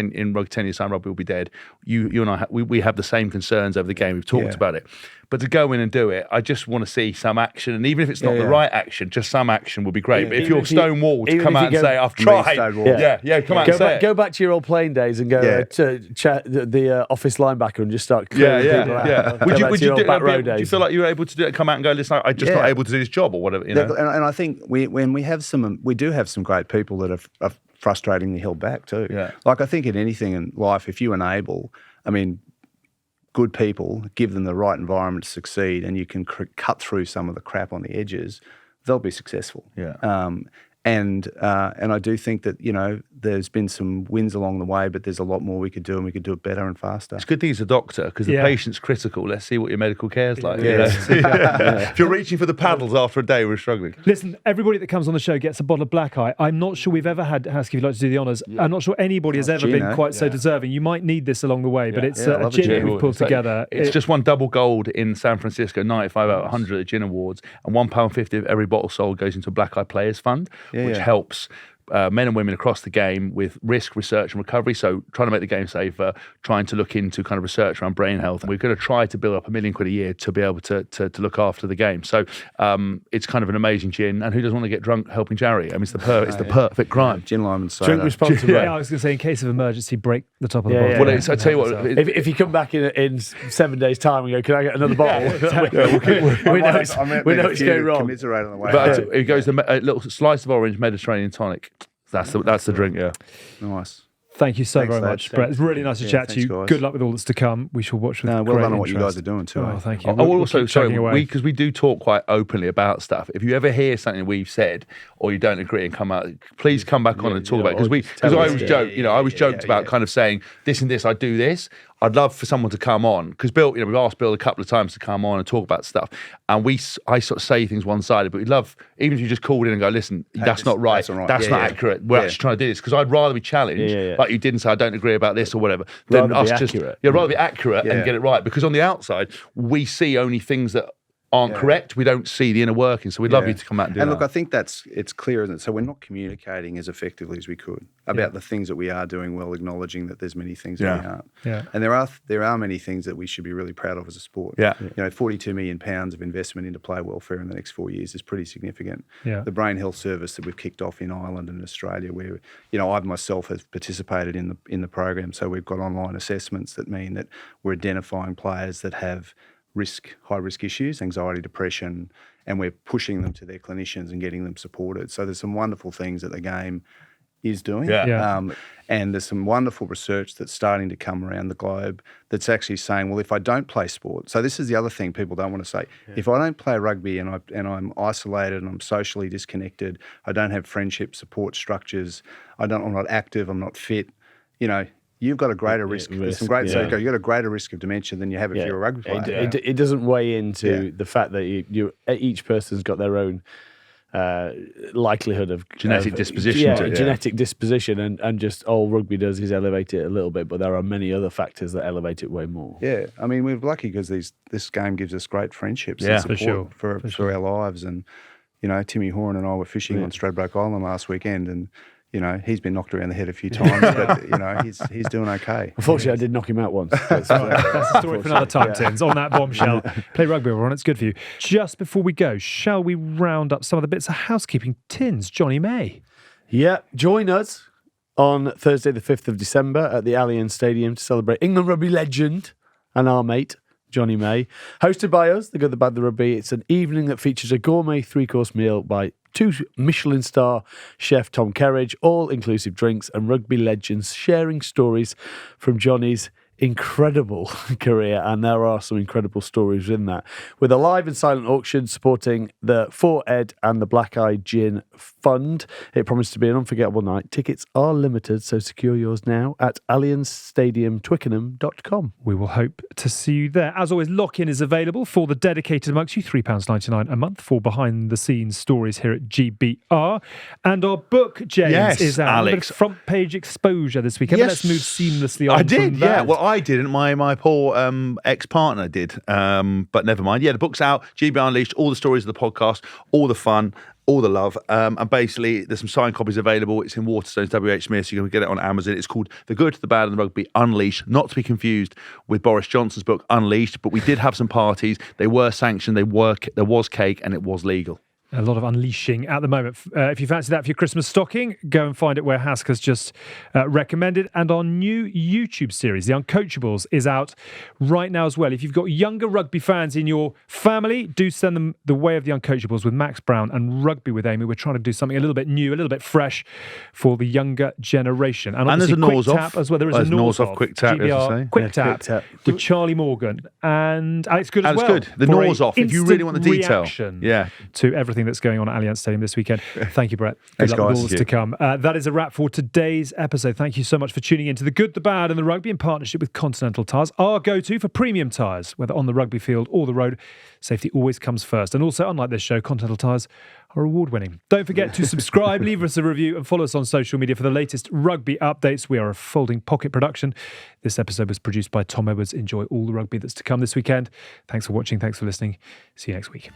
C: years time rugby will be dead. You and I, we have the same concerns over the game. We've talked about it. But to go in and do it, I just want to see some action. And even if it's not the right action, just some action would be great. But if you're stonewalled, to come out and say, I've tried. Come out and say it.
D: Go back to your old playing days and go to chat the office linebacker and just start clearing people out.
C: Would you do you feel like you were able to do it, come out and go, listen, I'm just not able to do this job or whatever?
B: And I think we do have some great people that are frustratingly held back too. Yeah. Like I think in anything in life, if you enable, good people, give them the right environment to succeed, and you can cut through some of the crap on the edges, they'll be successful. Yeah. And I do think that, there's been some wins along the way, but there's a lot more we could do, and we could do it better and faster.
C: It's a good thing he's a doctor, because the patient's critical. Let's see what your medical care's like. If you're reaching for the paddles after a day, we're struggling.
A: Listen, everybody that comes on the show gets a bottle of Black Eye. I'm not sure we've ever had, Hask, if you'd like to do the honours, I'm not sure anybody has ever been quite so deserving. You might need this along the way, but it's a gin that we've pulled together.
C: It's just won double gold in San Francisco, 95 out of 100 at the Gin Awards, and £1.50 of every bottle sold goes into a Black Eye Players Fund, which helps men and women across the game with risk, research and recovery. So trying to make the game safer, trying to look into kind of research around brain health. We're going to try to build up £1 million a year to be able to look after the game. So it's kind of an amazing gin. And who doesn't want to get drunk helping charity? it's the perfect crime.
B: Gin, lime and soda.
D: Drink responsibly.
A: I was going to say, in case of emergency, break the top of the bottle.
C: Well, I tell you what,
D: if you come back in 7 days' time and go, can I get another bottle? We know it's going wrong.
B: Commiserate on the way.
C: But it goes a little slice of orange Mediterranean tonic. That's the drink, yeah.
B: Nice.
A: Thank you so very much, Brett. It's really nice to chat to you.
B: Guys.
A: Good luck with all that's to come. We shall watch with
B: well
A: great
B: done on what
A: interest.
B: you guys are doing too.
A: Oh, thank you.
C: We'll also, because we do talk quite openly about stuff. If you ever hear something we've said or you don't agree and come out, please come back on and talk about it. Because I always joke, I always joked about kind of saying this and this, I do this. I'd love for someone to come on, because Bill, we've asked Bill a couple of times to come on and talk about stuff, and I sort of say things one-sided, but we'd love, even if you just called in and go, listen, that's not right, that's not accurate, we're actually trying to do this, because I'd rather be challenged, like you didn't say I don't agree about this or whatever, than us just, rather be accurate and get it right, because on the outside, we see only things that aren't correct. We don't see the inner workings, so we'd love you to come out and do that.
B: And look, I think it's clear, isn't it? So we're not communicating as effectively as we could about the things that we are doing well, acknowledging that there's many things that we aren't. Yeah. And there are many things that we should be really proud of as a sport. Yeah. £42 million of investment into player welfare in the next 4 years is pretty significant. Yeah. The brain health service that we've kicked off in Ireland and Australia, where I myself have participated in the program. So we've got online assessments that mean that we're identifying players that have high risk issues, anxiety, depression, and we're pushing them to their clinicians and getting them supported. So there's some wonderful things that the game is doing.
C: Yeah.
B: And there's some wonderful research that's starting to come around the globe that's actually saying, well, if I don't play sport, so this is the other thing people don't want to say. Yeah. If I don't play rugby and I'm isolated and I'm socially disconnected, I don't have friendship support structures, I'm not active, I'm not fit, you've got a greater risk. There's some great so you've got a greater risk of dementia than you have if you're a rugby player.
D: It doesn't weigh into the fact that each person's got their own likelihood of
C: genetic disposition.
D: Genetic disposition, and just all rugby does is elevate it a little bit, but there are many other factors that elevate it way more.
B: Yeah, I mean, we're lucky because this game gives us great friendships and support for our lives. And Timmy Horn and I were fishing on Stradbroke Island last weekend, and he's been knocked around the head a few times, but he's doing okay.
D: Unfortunately, I did knock him out once.
A: That's a story for another time, Tins. On that bombshell, play rugby, everyone. It's good for you. Just before we go, shall we round up some of the bits of housekeeping? Tins, Johnny May.
D: Yeah, join us on Thursday, the 5th of December at the Allianz Stadium to celebrate England rugby legend and our mate, Johnny May. Hosted by us, The Good, the Bad, the Rugby. It's an evening that features a gourmet 3-course meal by 2 Michelin star chef Tom Kerridge, all-inclusive drinks and rugby legends sharing stories from Johnny's incredible career, and there are some incredible stories in that, with a live and silent auction supporting the For Ed and the Black Eye Gin Fund. It promised to be an unforgettable night. Tickets are limited, so secure yours now at allianzstadiumtwickenham.com.
A: We will hope to see you there. As always, lock-in is available for the dedicated amongst you, £3.99 a month for behind-the-scenes stories here at GBR. And our book, James, is out.
C: Alex.
A: A bit of front-page exposure this weekend. Let's move seamlessly on.
C: I did,
A: from that.
C: Well, I didn't. My poor ex-partner did. But never mind. Yeah, the book's out. GBR Unleashed, all the stories of the podcast, all the fun, all the love. And basically, there's some signed copies available. It's in Waterstones, WH Smith. So you can get it on Amazon. It's called The Good, the Bad and the Rugby Unleashed. Not to be confused with Boris Johnson's book, Unleashed. But we did have some parties. They were sanctioned. There was cake and it was legal.
A: A lot of unleashing at the moment. If you fancy that for your Christmas stocking, go and find it where Hask has just recommended. And our new YouTube series, The Uncoachables, is out right now as well. If you've got younger rugby fans in your family, do send them the way of The Uncoachables with Max Brown and Rugby with Amy. We're trying to do something a little bit new, a little bit fresh for the younger generation. And
C: there's a
A: Quick
C: Nose
A: Tap
C: Off
A: as well. There is a Nose Off
C: Quick Tap,
A: GBR Quick Tap with Charlie Morgan and Alex Good as well.
C: Alex Good. The Nose Off, if you really want the detail.
A: To everything that's going on at Allianz Stadium this weekend. Thank you, Brett. Good
C: Thanks,
A: luck with
C: guys.
A: all that's to come. That is a wrap for today's episode. Thank you so much for tuning in to The Good, the Bad and the Rugby in partnership with Continental Tires, our go-to for premium tyres, whether on the rugby field or the road. Safety always comes first. And also, unlike this show, Continental Tires are award-winning. Don't forget to subscribe, leave us a review and follow us on social media for the latest rugby updates. We are a folding pocket production. This episode was produced by Tom Edwards. Enjoy all the rugby that's to come this weekend. Thanks for watching. Thanks for listening. See you next week.